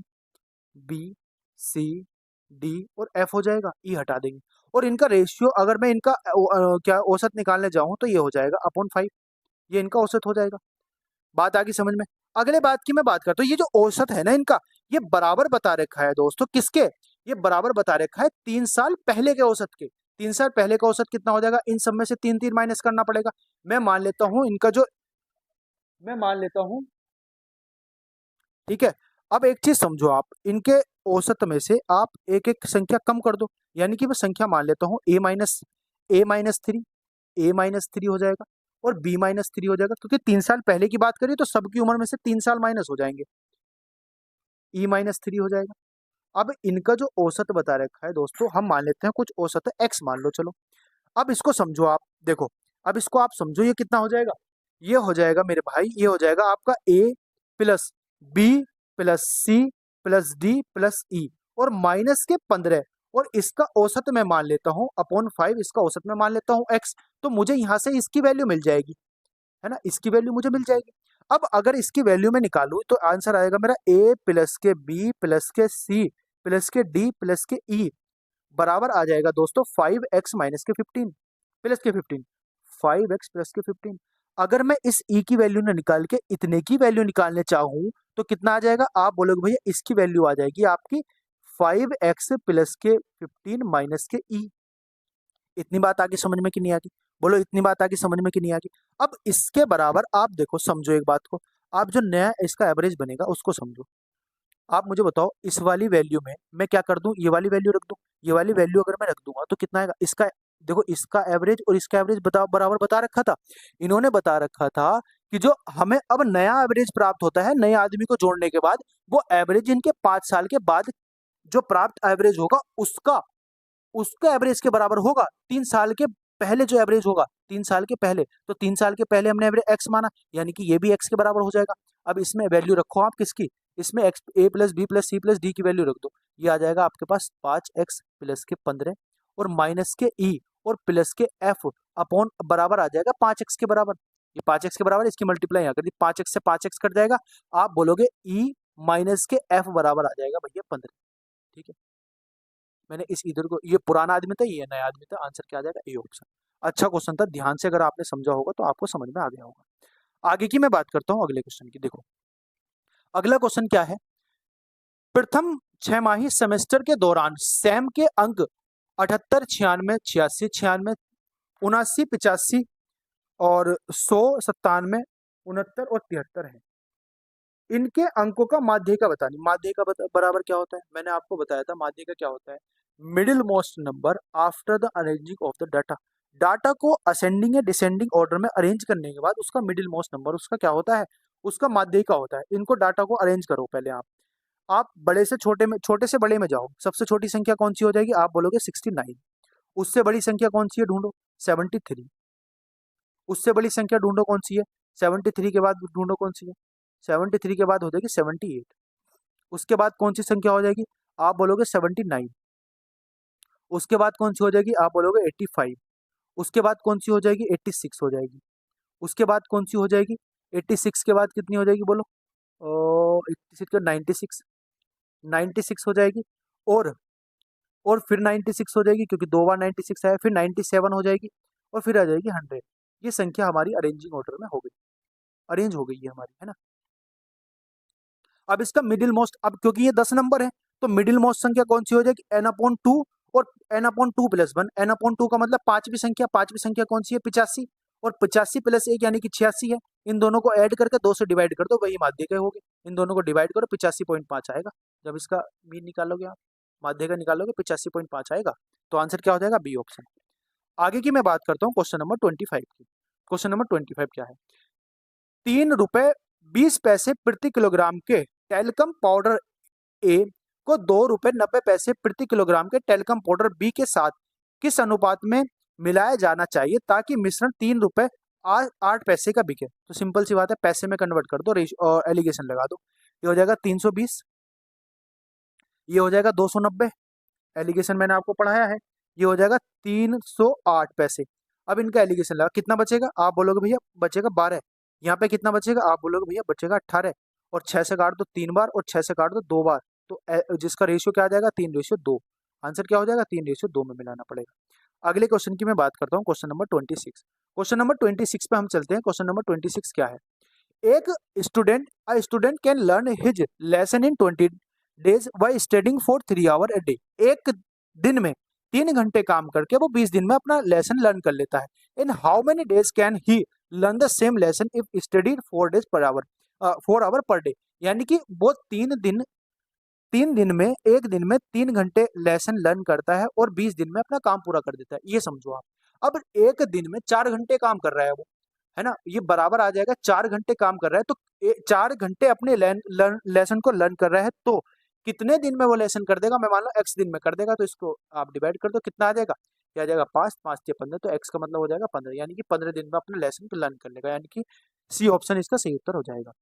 बी, सी, डी और एफ हो जाएगा, ई हटा देंगे। और इनका रेशियो अगर मैं इनका क्या औसत निकालने जाऊं तो ये हो जाएगा अपॉन 5, ये इनका औसत हो जाएगा। बात आ गई समझ में। अगले बात की मैं बात करता हूँ, ये जो औसत है ना इनका, ये बराबर बता रखा है दोस्तों, किसके, ये बराबर बता रखा है 3 साल पहले के औसत के। 3 साल पहले का औसत कितना हो जाएगा, इन सब में से 3 माइनस करना पड़ेगा। मैं मान लेता हूं इनका जो, मैं मान लेता हूं, ठीक है। अब एक चीज समझो, आप इनके औसत में से आप एक एक संख्या कम कर दो, यानी कि मैं संख्या मान लेता हूँ ए माइनस थ्री हो जाएगा, और B-3 हो जाएगा, क्योंकि 3 साल पहले की बात करिए तो सबकी उम्र में से 3 साल माइनस हो जाएंगे, E-3 हो जाएगा। अब इनका जो औसत बता रखा है दोस्तों, हम मान लेते हैं कुछ औसत है x मान लो, चलो। अब इसको समझो आप, देखो, अब इसको आप समझो, ये कितना हो जाएगा, ये हो जाएगा मेरे भाई, ये हो जाएगा आपका A plus B plus C plus D plus E, और माइनस के 15, और इसका औसत मैं मान लेता हूँ अपॉन 5, इसका औसत मैं मान लेता हूँ x, तो मुझे यहाँ से इसकी वैल्यू मिल जाएगी, है ना, इसकी वैल्यू मुझे मिल जाएगी। अब अगर इसकी वैल्यू में निकालूं तो आंसर आएगा मेरा A प्लस के B प्लस के C प्लस के D प्लस के E बराबर आ जाएगा दोस्तों 5x माइनस के 15 प्लस के 15। 5x प्लस के 15। अगर मैं इस e की वैल्यू ना निकाल के इतने की वैल्यू निकालने चाहूँ तो कितना आ जाएगा? आप बोलोगे भैया इसकी वैल्यू आ जाएगी आपकी 5x प्लस के 15 माइनस के e। इतनी बात आगे समझ में कि नहीं आती? बोलो इतनी बात आगे समझ में कि नहीं आती? अब इसके बराबर आप देखो, समझो एक बात को, आप जो नया इसका एवरेज बनेगा उसको समझो। आप मुझे बताओ इस वाली वैल्यू में मैं क्या कर दूं, ये वाली वैल्यू रख दूं। ये वाली वैल्यू अगर मैं रख दूंगा तो कितना आएगा इसका? देखो इसका एवरेज और इसका एवरेज बराबर बता रखा था। इन्होंने बता रखा था कि जो हमें अब नया एवरेज प्राप्त होता है नए आदमी को जोड़ने के बाद, वो एवरेज इनके 5 साल के बाद जो प्राप्त एवरेज होगा उसका उसका एवरेज के बराबर होगा 3 साल के पहले जो एवरेज होगा 3 साल के पहले। तो 3 साल के पहले हमने एवरेज एक्स माना, यानी कि ये भी एक्स के बराबर हो जाएगा। अब इसमें वैल्यू रखो आप किसकी? इसमें X A plus B plus C plus D की वैल्यू रख दो। ये आ जाएगा आपके पास 5x प्लस के 15 और माइनस के ई और प्लस के एफ अपॉन बराबर आ जाएगा 5x के बराबर। ये 5x के बराबर, इसकी मल्टीप्लाई यहाँ कर दी, 5x से 5x कट जाएगा। आप बोलोगे ई माइनस के एफ बराबर आ जाएगा भैया 15। ठीक है, मैंने इस इधर को, ये पुराना आदमी था ये नया आदमी था, आंसर क्या आ जाएगा? A option. अच्छा क्वेश्चन था, ध्यान से अगर आपने समझा होगा तो आपको समझ में आ गया होगा। आगे की मैं बात करता हूँ अगले क्वेश्चन की। देखो अगला क्वेश्चन क्या है? प्रथम 6 माही सेमेस्टर के दौरान सैम के अंक 78, 96, 86, 96, 79, 85 और 100, 97, 69 और 73 है। इनके अंकों का माध्यिका बतानी। माध्यिका बराबर क्या होता है? मैंने आपको बताया था माध्यिका क्या होता है। Middle most number after the arranging of the data. Data को असेंडिंग या डिसेंडिंग ऑर्डर में अरेंज करने के बाद उसका मिडिल मोस्ट नंबर उसका क्या होता है? उसका माध्यिका होता है। इनको डाटा को अरेंज करो पहले आप बड़े से छोटे में, छोटे से बड़े में जाओ। सबसे छोटी संख्या कौन सी हो जाएगी? आप बोलोगे 69। उससे बड़ी संख्या कौन सी है ढूंढो? 73। उससे बड़ी संख्या ढूंढो कौन सी है? 73 के बाद ढूंढो कौन सी है? 73 के बाद हो जाएगी 78। उसके बाद कौन सी संख्या हो जाएगी? आप बोलोगे 79। उसके बाद कौन सी हो जाएगी? आप बोलोगे 85। उसके बाद कौन सी हो जाएगी? 86 हो जाएगी। उसके बाद कौन सी हो जाएगी? 86 के बाद कितनी हो जाएगी बोलो? 86 के 96, 96 हो जाएगी। और और फिर 96 हो जाएगी क्योंकि 2 बार 96 आया, फिर 97 हो जाएगी और फिर आ जाएगी 100। ये संख्या हमारी अरेंजिंग ऑर्डर में हो गई, अरेंज हो गई है हमारी, है ना। अब इसका मिडिल मोस्ट, अब क्योंकि ये 10 नंबर है तो मिडिल मोस्ट संख्या कौन सी हो जाएगी? n/2 और n/2 + 1। n/2 का मतलब पांचवी संख्या, पांचवी संख्या कौन सी है? 85 और 85 + 1 यानी कि 86 है। इन दोनों को ऐड करके 2 से डिवाइड कर दो, वही माध्यिका होगी। इन दोनों को डिवाइड करो 85.5 आएगा। जब इसका मीन निकालोगे आप, माध्यिका निकालोगे 85.5 आएगा। तो आंसर क्या हो जाएगा? B option. आगे की मैं बात करता हूँ क्वेश्चन नंबर 25 की। क्वेश्चन नंबर 25 क्या है? 3 रुपए 20 पैसे प्रति किलोग्राम के टेल्कम पाउडर ए को 2 रुपए 90 पैसे प्रति किलोग्राम के टेल्कम पाउडर बी के साथ किस अनुपात में मिलाया जाना चाहिए ताकि मिश्रण 3 रुपए 8 पैसे का बिके? तो सिंपल सी बात है, पैसे में कन्वर्ट कर दो और एलिगेशन लगा दो। ये हो जाएगा 320, ये हो जाएगा 290, एलिगेशन मैंने आपको पढ़ाया है। ये हो जाएगा 308 पैसे। अब इनका एलिगेशन लगा, कितना बचेगा? आप बोलोगे भैया बचेगा 12। यहाँ पे कितना बचेगा? आप बोलोगे भैया बचेगा 18। और 6 से काट दो 3 बार और 6 से काट दो 2 बार, तो जिसका रेशियो क्या आ जाएगा? 3:2। आंसर क्या हो जाएगा? 3:2 में मिलाना पड़ेगा। अगले क्वेश्चन की मैं बात करता हूँ, क्वेश्चन नंबर 26। क्वेश्चन नंबर 26 पे हम चलते हैं। क्वेश्चन नंबर 26 क्या है? एक student can learn his lesson in 20 days by studying for 3 hour a day. एक दिन में 3 घंटे काम करके वो 20 दिन में अपना लेसन लर्न कर लेता है। In how many days can he learn the same lesson if studied 4 days per hour 4 hour per day. यानी कि वो 3 दिन में, एक दिन में 3 घंटे लेसन लर्न करता है और 20 दिन में अपना काम पूरा कर देता है। ये समझो आप। अब एक दिन में 4 घंटे काम कर रहा है वो, है ना। ये बराबर आ जाएगा 4 घंटे काम कर रहा है तो 4 घंटे अपने लेसन को लर्न कर रहा है, तो कितने दिन में वो लेसन कर देगा? मैं मान लो x दिन में कर देगा, तो इसको आप डिवाइड कर दो, कितना आ जाएगा? ये आ जाएगा 5, 5 से 15, तो x का मतलब हो जाएगा 15, यानी कि 15 दिन में अपने लेसन को लर्न कर लेगा, यानी कि सी ऑप्शन इसका सही उत्तर हो जाएगा।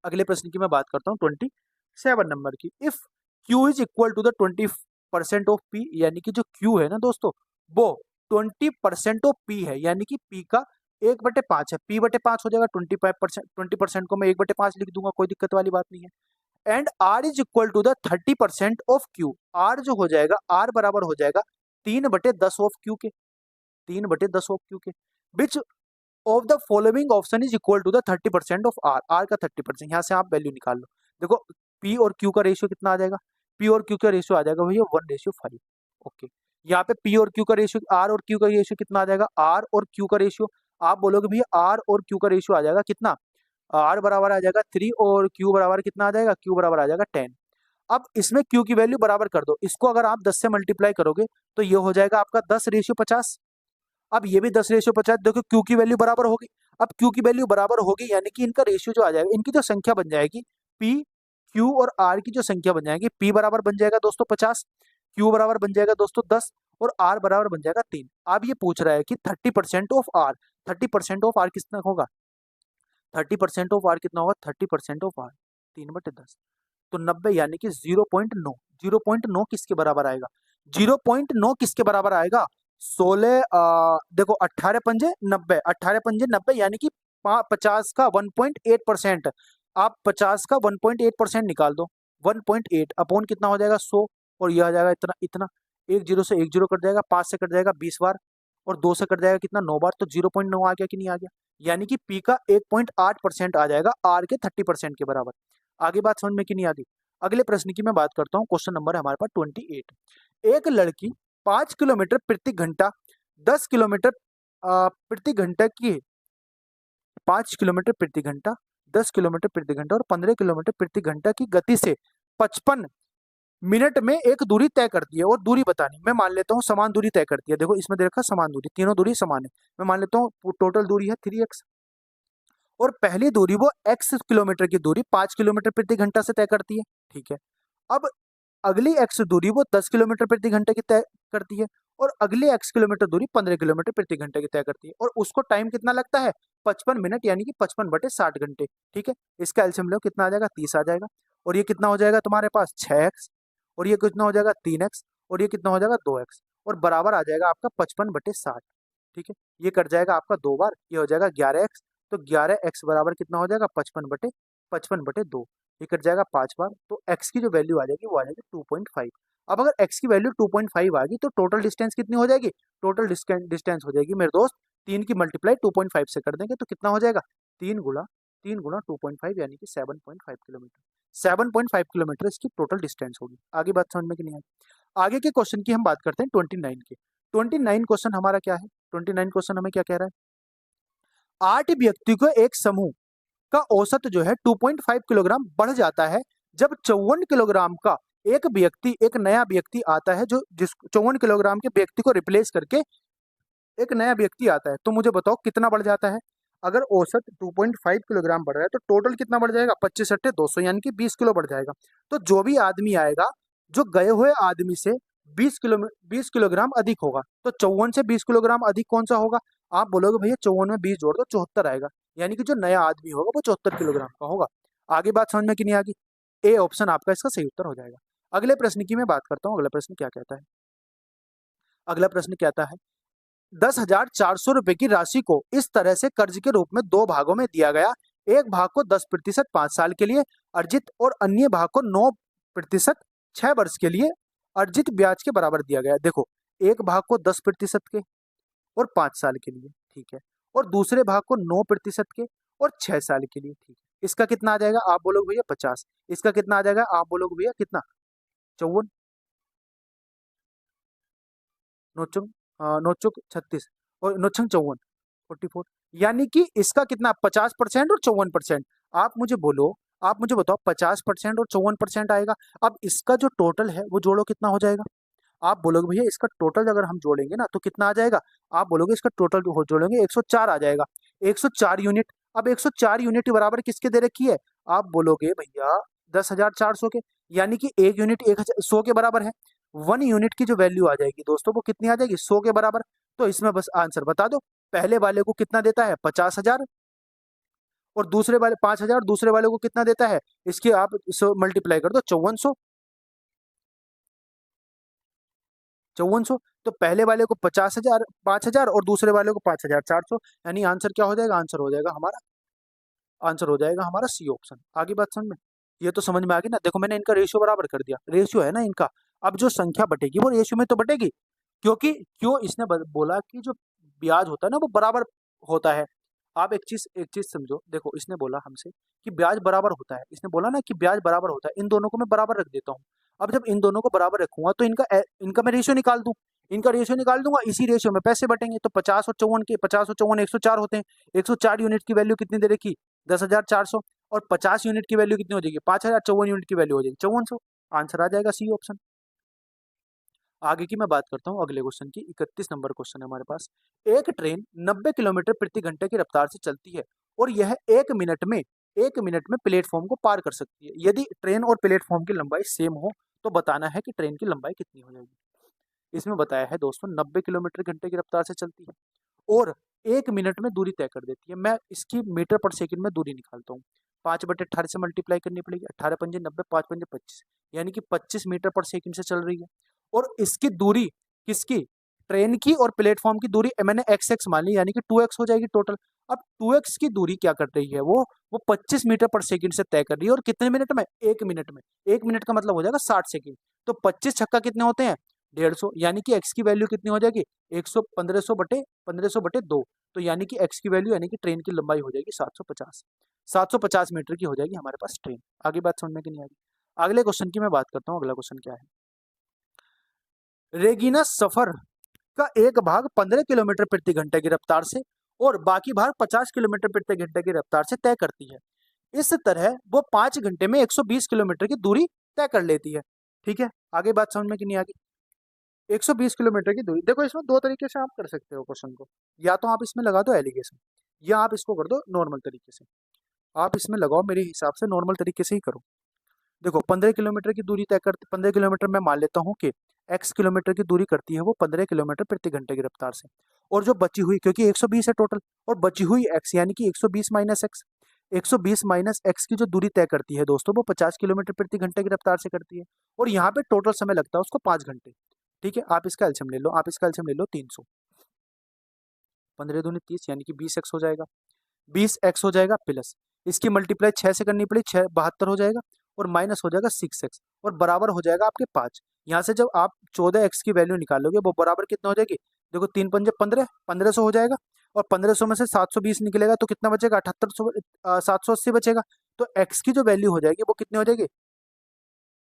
अगले प्रश्न की मैं बात करता हूँ 27 नंबर की। If Q is equal to the 20% of P, यानी कि जो Q है ना दोस्तों वो 20% ऑफ P है, यानी कि P का 1/5 है। P/5 हो जाएगा 25%। 20% को मैं 1/5 लिख दूंगा, कोई दिक्कत वाली बात नहीं है। And R is equal to the 30% of Q। R जो हो जाएगा, R बराबर हो जाएगा 3/10 ऑफ Q के, 3/10 ऑफ Q के। Which of the following option is equal to the 30% of R, R का 30%, यहाँ से आप वैल्यू निकाल लो। देखो पी और क्यू का रेशियो कितना आ जाएगा, पी और क्यू का रेशियो आ जाएगा भैया 1:5। ओके, यहाँ पे पी और क्यू का रेशियो, आर और क्यू का रेशियो कितना आ जाएगा, आर और क्यू का रेशियो, आप बोलोगे भैया आर और क्यू का रेशियो आ जाएगा कितना, आर बराबर आ जाएगा 3 और क्यू बराबर कितना आ जाएगा, क्यू बराबर आ जाएगा 10। अब इसमें क्यू की वैल्यू बराबर कर दो, इसको अगर आप 10 से मल्टीप्लाई करोगे तो ये हो जाएगा आपका 10:50। अब ये भी 10:50, देखो क्यू की वैल्यू बराबर होगी। अब क्यू की वैल्यू बराबर होगी यानी कि इनका रेशियो जो आ जाएगा, इनकी जो संख्या बन जाएगी, पी क्यू और आर की जो संख्या बन जाएगी, पी बराबर बन जाएगा दोस्तों 50, क्यू बराबर बन जाएगा दोस्तों 10 और आर बराबर बन जाएगा 3। अब ये पूछ रहा है कि 30% ऑफ आर, 30% ऑफ आर कितना होगा, 30% ऑफ आर कितना होगा, 30% ऑफ आर 3/10 तो 90, यानी कि 0.9, 0.9 किसके बराबर आएगा, 0.9 किसके बराबर आएगा, 16 देखो 18 पंजे 90, 18 पंजे 90 यानी कि 50 का 1.8%, आप 50 का 1.8% निकाल दो, 1.8 अपॉन कितना हो जाएगा 100, और यह आ जाएगा इतना इतना, एक जीरो से एक जीरो कट जाएगा, 5 से कट जाएगा 20 बार, और 2 से कट जाएगा कितना 9 बार, तो 0.9 आ गया कि नहीं आ गया, यानी कि पी का 1.8% आ जाएगा आर के 30% के बराबर। आगे बात समझ में कि नहीं आती। अगले प्रश्न की मैं बात करता हूँ, क्वेश्चन नंबर है हमारे पास 28। एक लड़की 5 किलोमीटर प्रति घंटा, 10 किलोमीटर प्रति घंटा की, 5 किलोमीटर प्रति घंटा, 10 किलोमीटर प्रति घंटा और 15 किलोमीटर प्रति घंटा की गति से 55 मिनट में एक दूरी तय करती है, और दूरी बतानी, मैं मान लेता हूँ समान दूरी तय करती है। देखो इसमें दे रखा समान दूरी, तीनों दूरी समान है, मैं मान लेता हूँ टोटल दूरी है 3x, और पहली दूरी वो x किलोमीटर की दूरी 5 किलोमीटर प्रति घंटा से तय करती है, ठीक है। अब अगली x दूरी वो 10 किलोमीटर प्रति घंटे की तय करती है, और अगली x किलोमीटर दूरी 15 किलोमीटर प्रति घंटे की तय करती है, और उसको टाइम कितना लगता है 55 मिनट, यानी कि 55/60 घंटे, ठीक है। इसका एलसीएम लो कितना आ जाएगा 30 आ जाएगा, और ये कितना हो जाएगा तुम्हारे पास 6x, और ये कितना हो जाएगा 3x, और ये कितना हो जाएगा 2x, और बराबर आ जाएगा आपका 55/60, ठीक है। ये कट जाएगा आपका 2 बार, ये हो जाएगा 11x, तो 11x बराबर कितना हो जाएगा 55/2, ये कट जाएगा 5 बार, तो x की जो वैल्यू आ जाएगी वो आ जाएगी 2.5। अब अगर x की वैल्यू 2.5 आ गई तो टोटल डिस्टेंस कितनी हो जाएगी, टोटल डिस्टेंस हो जाएगी मेरे दोस्त 3 की मल्टीप्लाई 2.5 से कर देंगे तो कितना हो जाएगा 3 गुना 2.5 यानी कि 7.5 किलोमीटर, 7.5 किलोमीटर इसकी टोटल डिस्टेंस होगी। आगे बात समझ में कि नहीं आई। आगे के क्वेश्चन की हम बात करते हैं 29 के। 29 क्वेश्चन हमारा क्या है, 29 क्वेश्चन हमें क्या कह रहा है, 8 व्यक्ति को एक समूह का औसत जो है 2.5 किलोग्राम बढ़ जाता है जब 54 किलोग्राम का एक नया व्यक्ति आता है, जो जिस 54 किलोग्राम के व्यक्ति को रिप्लेस करके एक नया व्यक्ति आता है, तो मुझे बताओ कितना बढ़ जाता है। अगर औसत 2.5 किलोग्राम बढ़ रहा है तो टोटल कितना बढ़ जाएगा 25 × 200 यानी कि 20 किलो बढ़ जाएगा। तो जो भी आदमी आएगा जो गए हुए आदमी से 20 किलोग्राम अधिक होगा, तो 54 से 20 किलोग्राम अधिक कौन सा होगा, आप बोलोगे भैया 54 में 20 जोड़ दो 74 आएगा, यानी कि जो नया आदमी होगा वो 74 किलोग्राम का होगा। आगे बात समझ में कि नहीं आ गई, ए ऑप्शन आपका इसका सही उत्तर हो जाएगा। अगले प्रश्न की मैं बात करता हूँ, अगला प्रश्न क्या कहता है, अगला प्रश्न कहता है 10,400 रुपए की राशि को इस तरह से कर्ज के रूप में दो भागों में दिया गया, एक भाग को 10% 5 साल के लिए अर्जित और अन्य भाग को 9% 6 वर्ष के लिए अर्जित ब्याज के बराबर दिया गया। देखो एक भाग को 10% के और 5 साल के लिए, ठीक है, और दूसरे भाग को 9% के और 6 साल के लिए, ठीक है। इसका कितना आ जाएगा, आप बोलोगे भैया 50, इसका कितना आ जाएगा, आप बोलोगे भैया कितना 54, नोचुंग नोचुक 36 और नोचंग 54, 44, यानी कि इसका कितना 50% और 54%। आप मुझे बोलो, आप मुझे बताओ 50% और 54% आएगा। अब इसका जो टोटल है वो जोड़ो कितना हो जाएगा, आप बोलोगे भैया इसका टोटल अगर हम जोड़ेंगे ना तो कितना आ जाएगा, आप बोलोगे इसका टोटल जोड़ेंगे 104 आ जाएगा, 104 यूनिट। अब 104 यूनिट बराबर किसके दे रखी है, आप बोलोगे भैया 10,400 के, यानी कि एक यूनिट 100 के बराबर है। 1 यूनिट की जो वैल्यू आ जाएगी दोस्तों वो कितनी आ जाएगी 100 के बराबर। तो इसमें बस आंसर बता दो, पहले वाले को कितना देता है 50,000 और दूसरे वाले 5,000, दूसरे वाले को कितना देता है, इसके आप मल्टीप्लाई कर दो 5400, 5400, तो पहले वाले को 50,000 5,000 और दूसरे वाले को 5,400, यानी आंसर क्या हो जाएगा, आंसर हो जाएगा हमारा, आंसर हो जाएगा हमारा सी ऑप्शन। आगे बात समझ में, ये तो समझ में आ गई ना। देखो मैंने इनका रेशियो बराबर कर दिया, रेशियो है ना इनका, अब जो संख्या बटेगी वो रेशियो में तो बटेगी, क्योंकि क्यों इसने बोला कि जो ब्याज होता है ना वो बराबर होता है। आप एक चीज समझो, देखो इसने बोला हमसे कि ब्याज बराबर होता है, इसने बोला ना कि ब्याज बराबर होता है, इन दोनों को मैं बराबर रख देता हूँ। अब जब इन दोनों को बराबर रखूंगा तो इनका मैं रेशियो निकाल दूं, इनका रेशियो निकाल दूंगा, इसी रेशियो में पैसे बटेंगे। तो 50 और 54 104 होते हैं। 104 यूनिट की वैल्यू कितनी दे रखी, 10,400, और 50 यूनिट की वैल्यू कितनी हो जाएगी, 5,000। 54 यूनिट की वैल्यू हो जाएगी 5400। आंसर आ जाएगा सी ऑप्शन। आगे की मैं बात करता हूँ अगले क्वेश्चन की। 31 नंबर क्वेश्चन है हमारे पास। एक ट्रेन 90 किलोमीटर प्रति घंटे की रफ्तार से चलती है और यह 1 मिनट में प्लेटफॉर्म को पार कर सकती है। यदि ट्रेन और प्लेटफॉर्म की लंबाई सेम हो तो बताना है कि ट्रेन की लंबाई कितनी हो जाएगी। इसमें बताया है दोस्तों 90 किलोमीटर घंटे की रफ्तार से चलती है और 1 मिनट में दूरी तय कर देती है। मैं इसकी मीटर पर सेकंड में दूरी निकालता हूँ। 5/18 से मल्टीप्लाई करनी पड़ेगी। 18 पंजे 90, 5 पंजे 25, यानी कि 25 मीटर पर सेकंड से चल रही है। और इसकी दूरी किसकी, ट्रेन की और प्लेटफॉर्म की दूरी मैंने एक्स एक्स मान ली, यानी कि 2x हो जाएगी टोटल। अब 2x की दूरी क्या कर रही है, वो 25 मीटर पर सेकंड से तय कर रही है। और कितने मिनट में, 1 मिनट में। 1 मिनट का मतलब हो जाएगा 60 सेकंड। तो 25 छक्का कितने होते हैं, 150, यानी कि एक्स की वैल्यू कितनी हो जाएगी, 1500/2। तो यानी कि एक्स की वैल्यू, यानी कि ट्रेन की लंबाई हो जाएगी 750। 750 मीटर की हो जाएगी हमारे पास ट्रेन। आगे बात समझ में कि नहीं आएगी। अगले क्वेश्चन की मैं बात करता हूँ। अगला क्वेश्चन क्या है, रेगिना सफर का एक भाग 15 किलोमीटर प्रति घंटे की रफ्तार से और बाकी भाग 50 किलोमीटर प्रति घंटे की रफ्तार से तय करती है। इस तरह वो 5 घंटे में 120 किलोमीटर की दूरी तय कर लेती है। ठीक है, आगे बात समझ में कि नहीं आगे। 120 किलोमीटर की दूरी, देखो इसमें दो तरीके से आप कर सकते हो क्वेश्चन को। या तो आप इसमें लगा दो एलिगेशन, या आप इसको कर दो नॉर्मल तरीके से। आप इसमें लगाओ, मेरे हिसाब से नॉर्मल तरीके से ही करो। देखो 15 किलोमीटर की दूरी तय करती, 15 किलोमीटर मैं मान लेता हूँ कि x किलोमीटर की दूरी करती है वो 15 किलोमीटर प्रति घंटे की रफ्तार से। और जो बची हुई, क्योंकि 120 है टोटल, और बची हुई x यानी कि 120 माइनस एक्स, 120 माइनस एक्स की जो दूरी तय करती है दोस्तों वो 50 किलोमीटर प्रति घंटे की रफ्तार से करती है। और यहाँ पे टोटल समय लगता है उसको 5 घंटे। ठीक है, आप इसका एलसीएम ले लो, आप इसका एलसीएम ले लो 300। 15 दूनी 30, यानी कि 20x हो जाएगा। 20x हो जाएगा प्लस इसकी मल्टीप्लाई 6 से करनी पड़ी, 6 72 हो जाएगा, और माइनस हो जाएगा 6x, और बराबर हो जाएगा आपके 5। यहाँ से जब आप 14x की वैल्यू निकालोगे वो बराबर कितना हो जाएगी, देखो 3 पंजे 15, 1500 हो जाएगा। और 1500 में से 720 निकलेगा तो कितना बचेगा, 780 बचेगा। तो x की जो वैल्यू हो जाएगी वो कितनी हो जाएगी,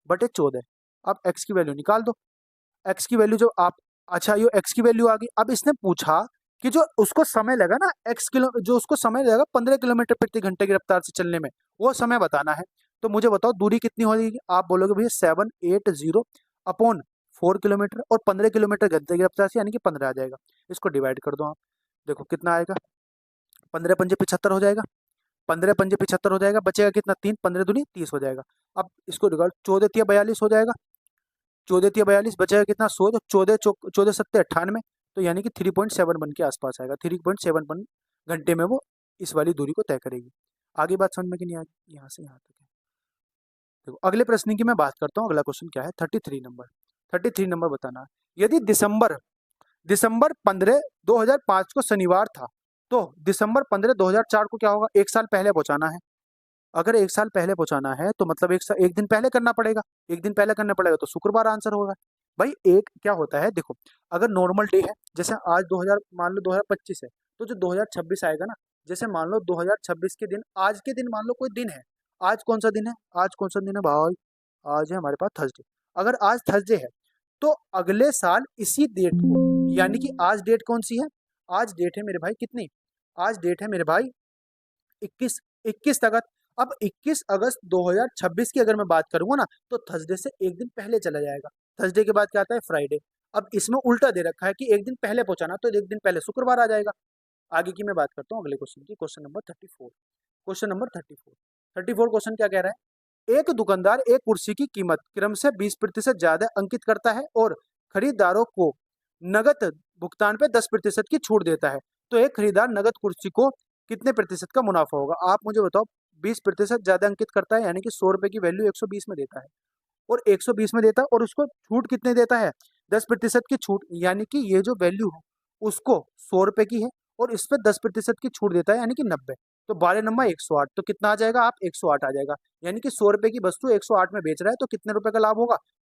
बटे 14। अब x की वैल्यू निकाल दो। एक्स की वैल्यू जो आप, अच्छा ये एक्स की वैल्यू आ गई। अब इसने पूछा कि जो उसको समय लगा ना, जो उसको समय लगा 15 किलोमीटर प्रति घंटे की रफ्तार से चलने में, वो समय बताना है। तो मुझे बताओ दूरी कितनी हो जाएगी। आप बोलोगे भैया 780/4 किलोमीटर, और 15 किलोमीटर घंटे की रफ्तार से यानी कि 15 आ जाएगा। इसको डिवाइड कर दो आप, देखो कितना आएगा, 15 पंजे 75 हो जाएगा। 15 पंजे 75 हो जाएगा, बचेगा कितना, 3, 15 दूनी 30 हो जाएगा। अब इसको डिवाइड, 14 42 हो जाएगा। 14 42 बचेगा कितना, 100। तो 14 7 98, तो यानी कि 3.71 के आसपास आएगा। 3.71 घंटे में वो इस वाली दूरी को तय करेगी। आगे बात समझ में कि नहीं आएगी, यहाँ से यहाँ तक है। देखो अगले प्रश्न की मैं बात करता हूँ। अगला क्वेश्चन क्या है, 33 नंबर। 33 नंबर बताना है, यदि दिसंबर 15 2005 को शनिवार था तो दिसंबर 15 2004 को क्या होगा, एक साल पहले पहुंचाना है। अगर एक साल पहले पहुंचाना है तो मतलब एक दिन पहले करना पड़ेगा। एक दिन पहले करना पड़ेगा तो शुक्रवार आंसर होगा। भाई एक क्या होता है, देखो अगर नॉर्मल डे है, जैसे आज 2000 मान लो 2025 है, तो जो 2026 आएगा ना, जैसे मान लो 2026 के दिन, आज के दिन मान लो कोई दिन है। आज कौन सा दिन है, आज कौन सा दिन है भाई, आज है हमारे पास थर्सडे। अगर आज थर्सडे है तो अगले साल इसी डेट को, यानी कि आज डेट कौन सी है, आज डेट है मेरे भाई कितनी, आज डेट है मेरे भाई 21, 21 अगस्त। अब 21 अगस्त 2026 की अगर मैं बात करूंगा ना, तो थर्सडे से एक दिन पहले चला जाएगा। थर्सडे के बाद क्या आता है, फ्राइडे। अब इसमें उल्टा दे रखा है कि एक दिन पहले पहुंचाना, तो एक दिन पहले शुक्रवार आ जाएगा। आगे की मैं बात करता हूँ अगले क्वेश्चन की, question number 34। Question number 34, 34 question क्या कह रहा है, एक दुकानदार एक कुर्सी की कीमत क्रम से 20% ज्यादा अंकित करता है और खरीदारों को नगद भुगतान पे 10% की छूट देता है। तो एक खरीदार नगद कुर्सी को कितने प्रतिशत का मुनाफा होगा, आप मुझे बताओ। 20% ज्यादा अंकित करता है, यानी कि 100 रुपए की वैल्यू 120 में देता है, और 120 में देता है, और उसको छूट कितने देता है, 10% की छूट। यानी कि ये जो वैल्यू है उसको 100 रुपए की है, और इस पर 10% की छूट देता है, यानी कि 90। तो 12 नंबर 108, तो कितना आ जाएगा आप, 108 आ जाएगा। यानी कि 100 रुपए की वस्तु 108 में बेच रहा है, तो कितने रुपए का लाभ होगा,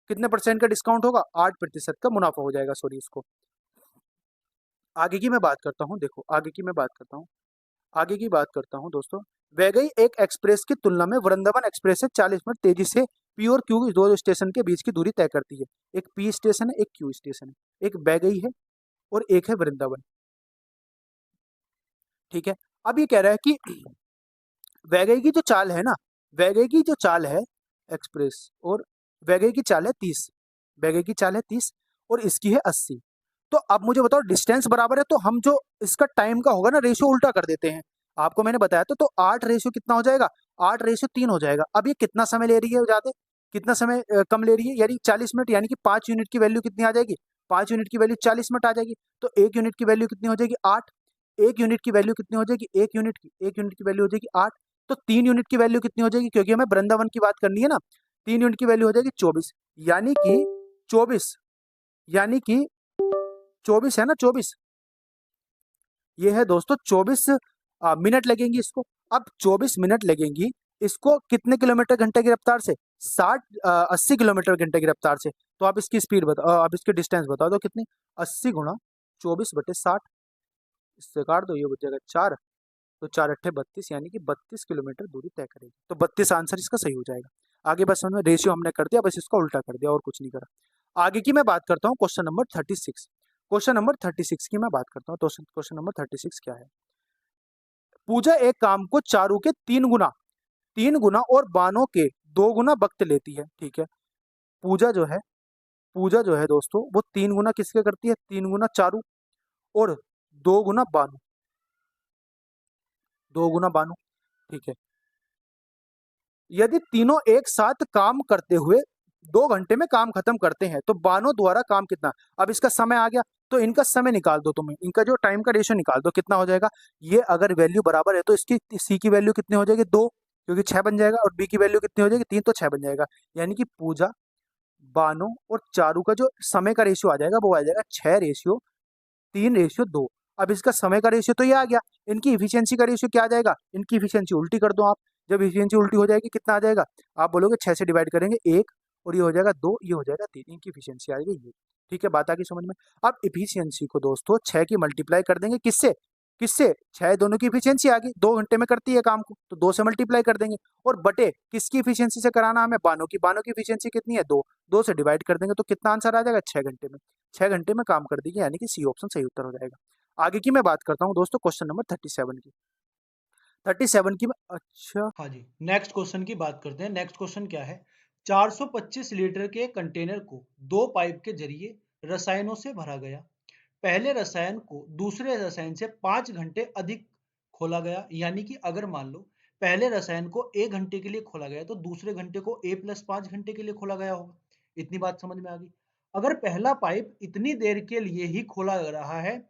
कितने परसेंट का डिस्काउंट होगा, 8% का मुनाफा हो जाएगा, सॉरी इसको। आगे की मैं बात करता हूँ, देखो आगे की मैं बात करता हूँ, आगे की बात करता हूँ दोस्तों। वैगई एक एक्सप्रेस की तुलना में वृंदावन एक्सप्रेस से 40 मिनट तेजी से पी और क्यू दो स्टेशन के बीच की दूरी तय करती है। एक पी स्टेशन है, एक क्यू स्टेशन है, एक वैगई है और एक है वृंदावन। ठीक है। अब ये कह रहा है कि वैगई की जो चाल है ना, वैगई की जो चाल है एक्सप्रेस, और वैगई की चाल है 30, वैगई की चाल है 30 और इसकी है 80। तो अब मुझे बताओ डिस्टेंस बराबर है तो हम जो इसका टाइम का होगा ना रेशियो उल्टा कर देते हैं। आपको मैंने बताया था, तो 8 रेशियो कितना हो जाएगा, 8 रेशियो 3 हो जाएगा। अब ये कितना समय ले रही है ज्यादा, कितना समय कम ले रही है, यानी 40 मिनट, यानी कि 5 यूनिट की वैल्यू कितनी आ जाएगी, 5 यूनिट की वैल्यू 40 मिनट आ जाएगी। तो 1 यूनिट की वैल्यू कितनी हो जाएगी, 8। 1 यूनिट की वैल्यू कितनी हो जाएगी, 1 यूनिट की वैल्यू हो जाएगी 8। तो 3 यूनिट की वैल्यू कितनी हो जाएगी, क्योंकि हमें वृंदावन की बात करनी है ना, 3 यूनिट की वैल्यू हो जाएगी 24, यानी कि 24, यानी कि 24 है ना, 24, ये है दोस्तों 24 मिनट लगेंगी इसको। अब 24 मिनट लगेंगी इसको कितने किलोमीटर घंटे की रफ्तार से, 80 किलोमीटर घंटे की रफ्तार से। तो आप इसकी स्पीड बताओ, आप इसकी डिस्टेंस बताओ, तो कितनी, 80 गुणा 24/60, इससे काट दो, ये बच जाएगा 4। तो 4 अट्ठे 32, यानी कि 32 किलोमीटर दूरी तय करेगी। तो 32 आंसर इसका सही हो जाएगा। आगे बस हमने रेशियो हमने कर दिया, बस इसका उल्टा कर दिया और कुछ नहीं करा। आगे की मैं बात करता हूँ क्वेश्चन नंबर 36। क्वेश्चन नंबर 36 की मैं बात करता हूँ। तो क्वेश्चन नंबर 36 क्या है, पूजा एक काम को चारू के 3 गुना, 3 गुना और बानों के 2 गुना वक्त लेती है। ठीक है। पूजा जो है, पूजा जो है दोस्तों वो 3 गुना किसके करती है, 3 गुना चारू और 2 गुना बानो, 2 गुना बानो। ठीक है। यदि तीनों एक साथ काम करते हुए 2 घंटे में काम खत्म करते हैं तो बानो द्वारा काम कितना। अब इसका समय आ गया, तो इनका समय निकाल दो, तुम्हें इनका जो टाइम का रेशियो निकाल दो, कितना हो जाएगा। ये अगर वैल्यू बराबर है तो इसकी सी की वैल्यू कितनी हो जाएगी, 2, क्योंकि 6 बन जाएगा, और बी की वैल्यू कितनी हो जाएगी, 3, तो 6 बन जाएगा। यानी कि पूजा, बानो और चारू का जो समय का रेशियो आ जाएगा वो आ जाएगा 6:3:2। अब इसका समय का रेशियो तो ये आ गया, इनकी इफिशियंसी का रेशियो क्या आ जाएगा, इनकी इफिशियंसी उल्टी कर दो आप। जब इफिशियंसी उल्टी हो जाएगी कितना आ जाएगा, आप बोलोगे 6 से डिवाइड करेंगे 1, और ये हो जाएगा 2, ये हो जाएगा 3, इनकी इफिशियंसी आएगी ये। ठीक है, बात आ गई समझ में। अब इफिशियंसी को दोस्तों 6 की मल्टीप्लाई कर देंगे किससे, किससे, 6 दोनों की इफिशियंसी आ गई, 2 घंटे में करती है काम को, तो 2 से मल्टीप्लाई कर देंगे। और बटे किसकी इफिशियंसी से कराना हमें, बानो की, बानो की इफिशियंसी कितनी है, 2, 2 से डिवाइड कर देंगे तो कितना आंसर आ जाएगा, 6 घंटे में। 6 घंटे में काम कर देगी, यानी कि सी ऑप्शन सही उत्तर हो जाएगा। आगे की मैं बात करता हूँ दोस्तों क्वेश्चन नंबर 37 की। 37 की अच्छा, हाँ जी, नेक्स्ट क्वेश्चन की बात करते हैं। नेक्स्ट क्वेश्चन क्या है, 425 लीटर के कंटेनर को 2 पाइप के जरिए रसायनों से भरा गया। पहले रसायन को दूसरे रसायन से 5 घंटे अधिक खोला गया, यानी कि अगर मान लो पहले रसायन को 1 घंटे के लिए खोला गया तो दूसरे घंटे को A+5 घंटे के लिए खोला गया होगा। इतनी बात समझ में आ गई। अगर पहला पाइप इतनी देर के लिए ही खोला रहा है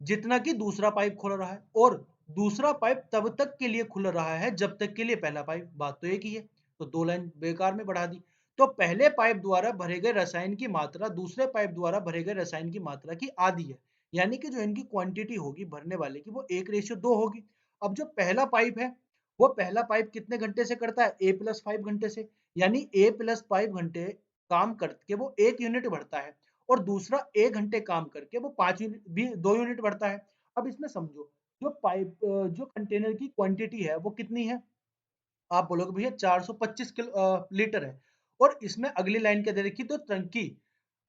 जितना कि दूसरा पाइप खुल रहा है, और दूसरा पाइप तब तक के लिए खुल रहा है जब तक के लिए पहला पाइप, बात तो एक ही है। तो 2 लाइन बेकार में बढ़ा दी। तो पहले पाइप द्वारा भरे गए रसायन की मात्रा दूसरे पाइप द्वारा भरे गए रसायन की मात्रा की आधी है, यानी कि जो इनकी क्वांटिटी होगी भरने वाले की वो 1:2 होगी। अब जो पहला पाइप है वो पहला पाइप कितने घंटे से करता है, A+5 घंटे से, यानी A+5 घंटे काम करके वो 1 यूनिट भरता है, और दूसरा 1 घंटे काम करके वो 5 यूनिट भी 2 यूनिट बढ़ता है। अब इसमें समझो जो पाइप जो कंटेनर की क्वांटिटी है वो कितनी है, आप बोलोगे भैया 425 लीटर है, और इसमें अगली लाइन क्या दे रखी, तो टंकी,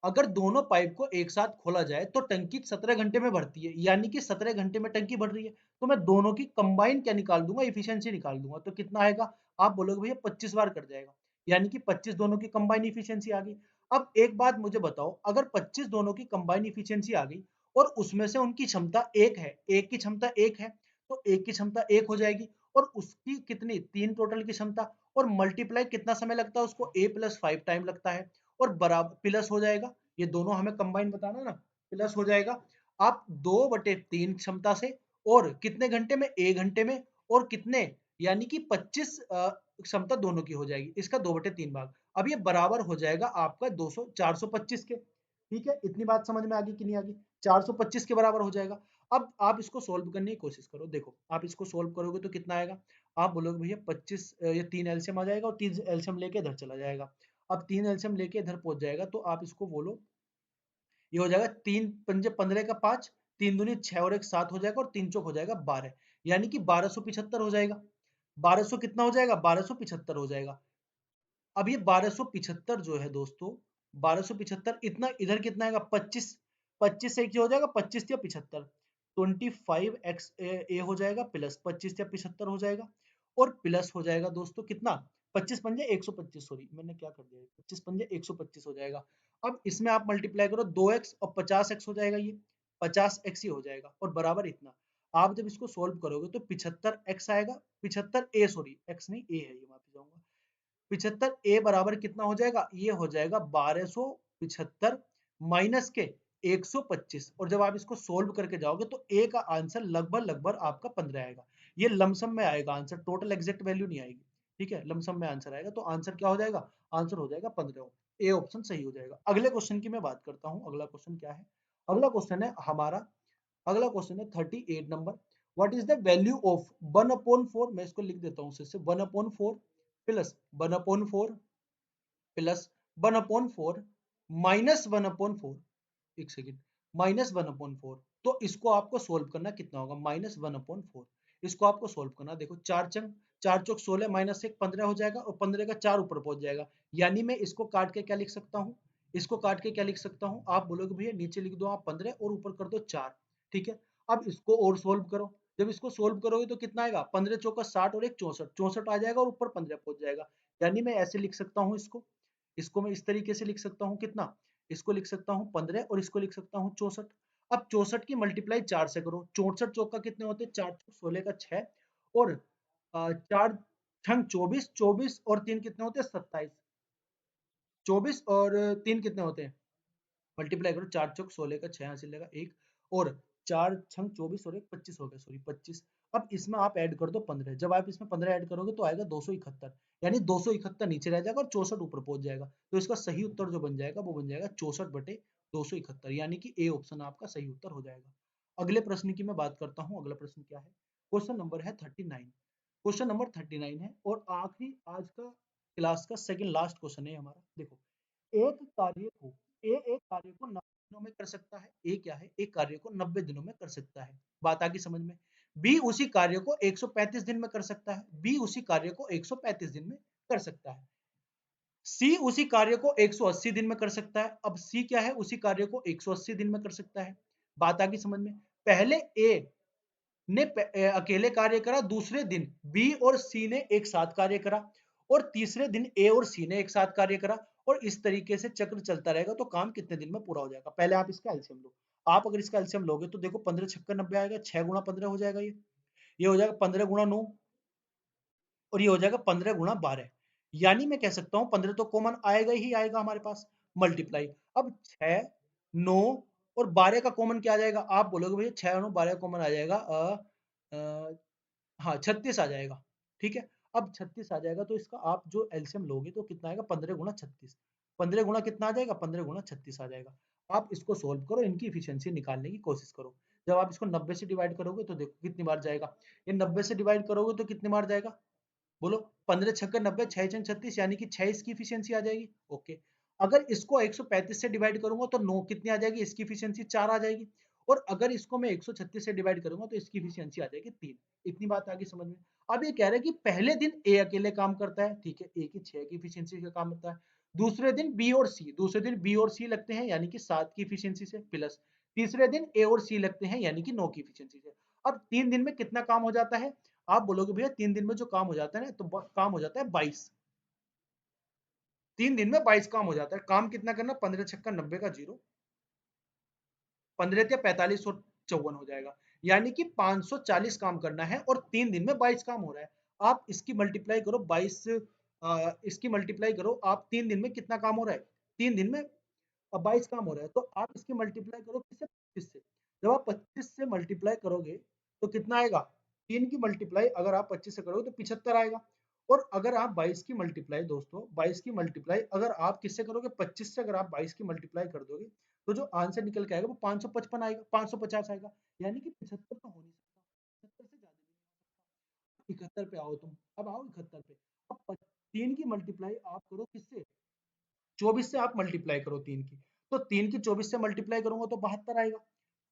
अगर दोनों पाइप को एक साथ खोला जाए तो टंकी 17 घंटे में भरती है, यानी कि 17 घंटे में टंकी भर रही है। तो मैं दोनों की कंबाइन क्या निकाल दूंगा, इफिशियंसी निकाल दूंगा, तो कितना आएगा, आप बोलोगे भैया 25 बार कर जाएगा, यानी कि 25 दोनों की कंबाइन इफिशियंसी आ गई। अब एक बात मुझे बताओ, अगर 25 दोनों की कंबाइन इफिशियंसी आ गई और उसमें से उनकी क्षमता एक है, एक की क्षमता एक है, तो एक की क्षमता एक हो जाएगी, और उसकी कितनी, 3 टोटल की क्षमता, और मल्टीप्लाई कितना समय लगता है उसको, A+5 टाइम लगता है, और बराबर प्लस हो जाएगा, ये दोनों हमें कंबाइन बताना ना, प्लस हो जाएगा। आप 2/3 क्षमता से, और कितने घंटे में, 1 घंटे में, और कितने, यानी कि 25 क्षमता दोनों की हो जाएगी, इसका 2/3 भाग। अब ये बराबर हो जाएगा आपका 425 के। ठीक है, इतनी बात समझ में आ गई कि नहीं आ गई, 425 के बराबर हो जाएगा। अब आप इसको सोल्व करने की कोशिश करो, देखो आप इसको सोल्व करोगे तो कितना आएगा, आप बोलोगे भैया 25, ये 3 एलसीएम आ जाएगा, और 3 एलसीएम लेके इधर चला जाएगा। अब 3 एलसीएम लेके इधर पहुंच जाएगा, तो आप इसको बोलो, ये हो जाएगा 3 पंजे 15 का 5, तीन दूनी 6 और एक 7 हो जाएगा और तीन चौक हो जाएगा 12, यानी कि 1275 हो जाएगा। 1200 कितना हो जाएगा? 1275 हो जाएगा। अब ये 1275 जो है दोस्तों, 1275 इतना इधर कितना आएगा? 25, 25 से क्या हो जाएगा? 25 या 75, 25x ए हो जाएगा प्लस 25 या 75 हो जाएगा और प्लस हो जाएगा दोस्तों कितना? 25 पंजे 125, सॉरी मैंने क्या कर दिया, 25 पंजे 125 हो जाएगा। अब इसमें आप मल्टीप्लाई करो 2x और 50x हो जाएगा, ये 50x ही हो जाएगा और बराबर इतना। आप जब इसको सोल्व करोगे तो 75x आएगा, 75 ए, सॉरी x नहीं ए है, ये माफी जाऊंगा। 75 ए बराबर कितना हो जाएगा? ये हो जाएगा 1275 माइनस के 125, और जब आप इसको सोल्व करके जाओगे तो ए का आंसर लगभग लगभग आपका 15 आएगा। ये लमसम में आएगा आंसर, टोटल एग्जैक्ट वैल्यू नहीं आएगी, ठीक है, लमसम में आंसर आएगा। तो आंसर क्या हो जाएगा? आंसर हो जाएगा 15, ए ऑप्शन सही हो जाएगा। अगले क्वेश्चन की मैं बात करता हूं। अगला क्वेश्चन क्या है? अगला क्वेश्चन है हमारा, अगला क्वेश्चन है 38 number. What is the value of 1/4, मैं इसको लिख देता हूं से 1/4 प्लस 1/4 प्लस 1/4 माइनस 1/4, एक सेकेंड, माइनस 1/4। तो इसको आपको सोल्व करना कितना होगा? माइनस 1/4, इसको आपको सोल्व करना, देखो चार चंग, चार चौक 16 माइनस 1 15 हो जाएगा और 15 का 4 ऊपर पहुंच जाएगा, यानी मैं इसको काट के क्या लिख सकता हूँ? इसको काट के क्या लिख सकता हूँ? आप बोलोगे भैया नीचे लिख दो आप 15 और ऊपर कर दो 4, ठीक है। अब इसको और सोल्व करो, जब इसको सोल्व करोगे तो कितना आएगा? 15 चौका 60 और एक 64, 64 आ जाएगा और ऊपर 15 पहुंच जाएगा, यानी मैं ऐसे लिख सकता हूँ इसको, इसको मैं इस तरीके से लिख सकता हूँ कितना? इसको लिख सकता हूँ 15 और इसको लिख सकता हूँ 64। अब 64 की मल्टीप्लाई 4 से करो, 64 चौका कितने होते हैं? 4 चौक 16 का 6 और 4 छंग 24, 24 और 3 कितने होते हैं? 27, 24 और 3 कितने होते हैं? मल्टीप्लाई करो, 4 चौक 16 का 6 हासिल लेगा एक और 4 छंग 24 और एक 25 हो गया, सॉरी 25। अब इसमें आप ऐड कर दो 15, जब आप इसमें 15 ऐड करोगे तो आएगा 271, यानी 271 नीचे रह जाएगा और 64 ऊपर पहुंच जाएगा। तो इसका सही उत्तर जो बन जाएगा वो बन जाएगा 64/271, यानी कि ए ऑप्शन आपका सही उत्तर हो जाएगा। अगले प्रश्न की मैं बात करता हूँ। अगला प्रश्न क्या है? क्वेश्चन नंबर है 39। क्वेश्चन नंबर 39 है और आखिरी आज का क्लास का सेकंड लास्ट क्वेश्चन है हमारा। देखो, एक कार्य को एक कार्य को 90 दिनों में कर सकता है। ए क्या है? एक कार्य को 90 दिनों में कर सकता है, बात आ गई समझ में। बी उसी कार्य को 135 दिन में कर सकता है, बी उसी कार्य को 135 दिन में कर सकता है। सी उसी कार्य को 180 दिन में कर सकता है। अब सी क्या है? उसी कार्य को 180 दिन में कर सकता है, बात आ गई समझ में। पहले ए ने अकेले कार्य करा, दूसरे दिन बी और सी ने एक साथ कार्य करा और तीसरे दिन ए और सी ने एक साथ कार्य करा, और इस तरीके से चक्र चलता रहेगा तो काम कितने दिन में पूरा हो जाएगा? पहले आप इसका एलसीएम लो। आप अगर इसका एलसीएम लोगे तो देखो 15 छक्का 90 आएगा, 6 गुणा 15 हो जाएगा, ये हो जाएगा 15 गुणा 9 और ये हो जाएगा 15 गुणा 12, यानी मैं कह सकता हूं 15 तो कॉमन आएगा ही आएगा हमारे पास, मल्टीप्लाई। अब 6 9 और 12 का कॉमन क्या आ जाएगा? आप बोलोगे भैया 6 9 12 कॉमन आ जाएगा, हाँ 36 आ जाएगा, ठीक है। अब 36 आ जाएगा तो इसका आप जो एलसीएम लोगे तो कितना आएगा? 15 गुणा 36, 15 गुणा कितना आ जाएगा? 15 गुणा 36 आ जाएगा। आप इसको सोल्व करो, इनकी इफिशियंसी निकालने की कोशिश करो। जब आप इसको 90 से डिवाइड करोगे तो देखो कितनी बार जाएगा, ये 90 से डिवाइड करोगे तो कितनी बार जाएगा? बोलो, 15 छक्कर 90, 6 छंग 36, यानी कि 6 इसकी इफिशियंसी आ जाएगी। ओके, अगर इसको 135 से डिवाइड करूंगा तो 9 कितनी आ जाएगी? इसकी इफिशियंसी 4 आ जाएगी। और अगर इसको मैं 136 से डिवाइड करूंगा तो इसकी इफिशियंसी आ जाएगी 3। इतनी बात आ गई समझ में। अब ये कह रहे हैं कि पहले दिन ए अकेले काम करता है, ठीक है, ए की 6 की इफिशियंसी का काम होता है। दूसरे दिन बी और सी, दूसरे दिन बी और सी लगते हैं, यानी कि 7 की इफिशियंसी से प्लस तीसरे दिन ए और सी लगते हैं, यानी कि 9 की इफिशियंसी से। अब 3 दिन में कितना काम हो जाता है? आप बोलोगे भैया 3 दिन में जो काम हो जाता है ना, तो काम हो जाता है 22। 3 दिन में 22 काम हो जाता है। काम कितना करना? 15 छक्का 90 का जीरो, 15 या 4554 हो जाएगा, यानी कि 540 काम करना है और 3 दिन में 22 काम हो रहा है। आप इसकी मल्टीप्लाई करो 22, इसकी मल्टीप्लाई करो आप, 3 दिन में कितना काम हो रहा है? 3 दिन में 22 काम हो रहा है, तो आप इसकी मल्टीप्लाई करो किससे? 25 से। जब आप 25 से मल्टीप्लाई करोगे तो कितना आएगा? 3 की मल्टीप्लाई अगर आप 25 से करोगे तो 75 आएगा। और अगर आप 22 की मल्टीप्लाई दोस्तों, 22 की मल्टीप्लाई अगर आप किससे करोगे? 25 से अगर आप 22 की मल्टीप्लाई कर दोगे तो जो आंसर निकल के आएगा वो 555 आएगा, 550 आएगा, यानी कि 75 तो हो नहीं सकता, 75 से ज्यादा भी नहीं हो सकता। 71 पे आओ तुम, अब आओ 71 पे। अब 3 की मल्टीप्लाई आप करो किससे? 24 से आप मल्टीप्लाई करो 3 की, तो 3 की 24 से मल्टीप्लाई करूंगा तो 72 आएगा।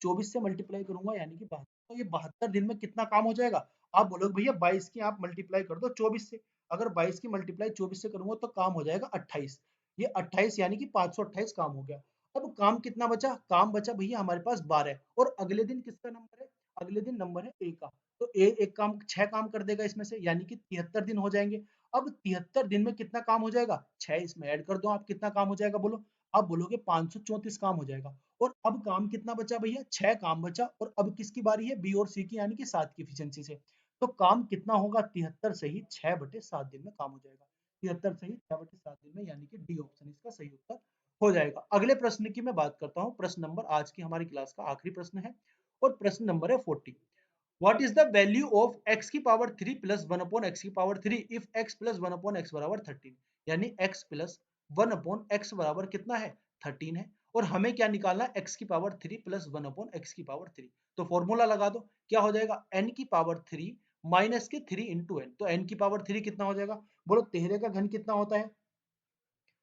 24 से मल्टीप्लाई करूंगा यानी कि 72, तो ये 72 दिन में कितना काम हो जाएगा? आप बोलोगे भैया 22 की आप मल्टीप्लाई कर दो 24 से। अगर 22 की मल्टीप्लाई 24 से करूंगा तो काम हो जाएगा 28। ये 28 यानी कि 528 काम हो गया। अब काम कितना बचा? काम बचा भैया हमारे पास 12। और अगले दिन किसका नंबर है? अगले दिन नंबर है ए का। तो ए एक काम 6 काम कर देगा इसमें से, यानी कि 73 दिन हो जाएंगे। अब 73 दिन में कितना काम हो जाएगा? 6 इसमें ऐड कर दो आप, कितना काम हो जाएगा बोलो? आप बोलोगे 534 काम हो जाएगा। और अब काम कितना बचा भैया? 6 काम बचा। और अब किसकी बारी है? बी और सी की, यानी कि 7 की एफिशिएंसी से। तो काम कितना होगा? 73 से ही 6/7 दिन में काम हो जाएगा। 73 से ही 6/7 दिन में, यानी कि डी ऑप्शन इसका सही उत्तर हो जाएगा। अगले प्रश्न की मैं बात करता हूँ। प्रश्न नंबर आज की हमारी क्लास का आखिरी प्रश्न है और प्रश्न नंबर है 40। What is the value of x की पावर 3 प्लस 1 अपॉन x की power 3 if x plus 1 upon x बराबर 13? यानी x प्लस 1 अपॉन x बराबर कितना है? 13 है। और हमें क्या निकालना है? x की पावर 3 प्लस 1 अपॉन x की पावर 3। तो फॉर्मूला लगा दो, क्या हो जाएगा? n की पावर 3 माइनस के 3 इंटू n। तो n की पावर 3 कितना हो जाएगा? बोलो तेरह का घन कितना होता है?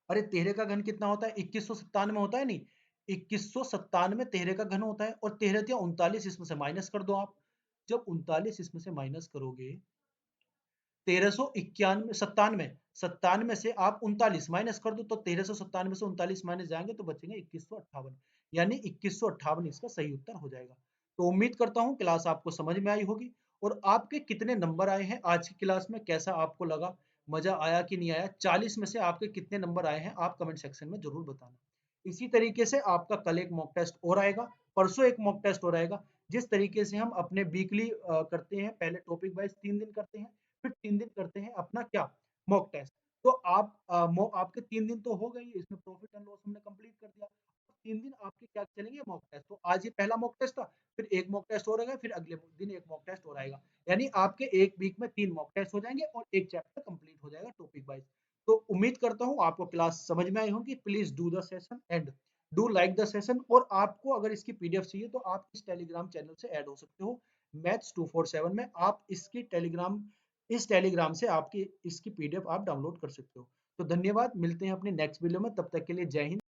अरे तेरह का घन कितना होता है? 2197 होता है नहीं? 2197 तेरह का घन होता है। और तेरह या 39 इसमें से माइनस कर दो आप। जब 39 इसमें से माइनस करोगे, 1391 सत्तानवे, सत्तानवे से आप 39 माइनस कर दो, तो 1397 से 39 माइनस जाएंगे तो बचेंगे 2158। यानी 2158 इसका सही उत्तर हो जाएगा। तो उम्मीद करता हूँ क्लास आपको समझ में आई होगी। और आपके कितने नंबर आए हैं आज की क्लास में, कैसा आपको लगा, मजा आया कि नहीं आया? 40 में से आपके कितने नंबर आए हैं आप कमेंट सेक्शन में जरूर बताना। इसी तरीके से आपका कल एक मॉक टेस्ट और आएगा, परसों एक मॉक टेस्ट और आएगा। जिस तरीके से हम अपने वीकली करते हैं, पहले टॉपिक वाइज 3 दिन करते हैं, फिर 3 दिन करते हैं अपना क्या, मॉक टेस्ट। तो आप आपके 3 दिन तो हो गए, इसमें प्रॉफिट एंड लॉस हमने कंप्लीट कर दिया। 3 दिन आपके क्या चलेंगे? Mock test. तो आज ये पहला मॉक टेस्ट था, फिर एक मॉक टेस्ट हो रहेगा, फिर अगले दिन एक मॉक टेस्ट और आएगा। यानी आपके एक वीक में 3 मॉक टेस्ट हो जाएंगे और एक चैप्टर कंप्लीट हो जाएगा टॉपिक वाइज। तो उम्मीद करता हूँ आपको क्लास समझ में आई होगी। Please do the session and do like the session. और आपको अगर इसकी पीडीएफ चाहिए तो आप इस टेलीग्राम चैनल से ऐड हो सकते हो, मैथ्स 247 में। आप इसकी टेलीग्राम इस टेलीग्राम से आपकी इसकी पीडीएफ आप डाउनलोड कर सकते हो। तो धन्यवाद, मिलते हैं अपने नेक्स्ट वीडियो में, तब तक के लिए जय हिंद।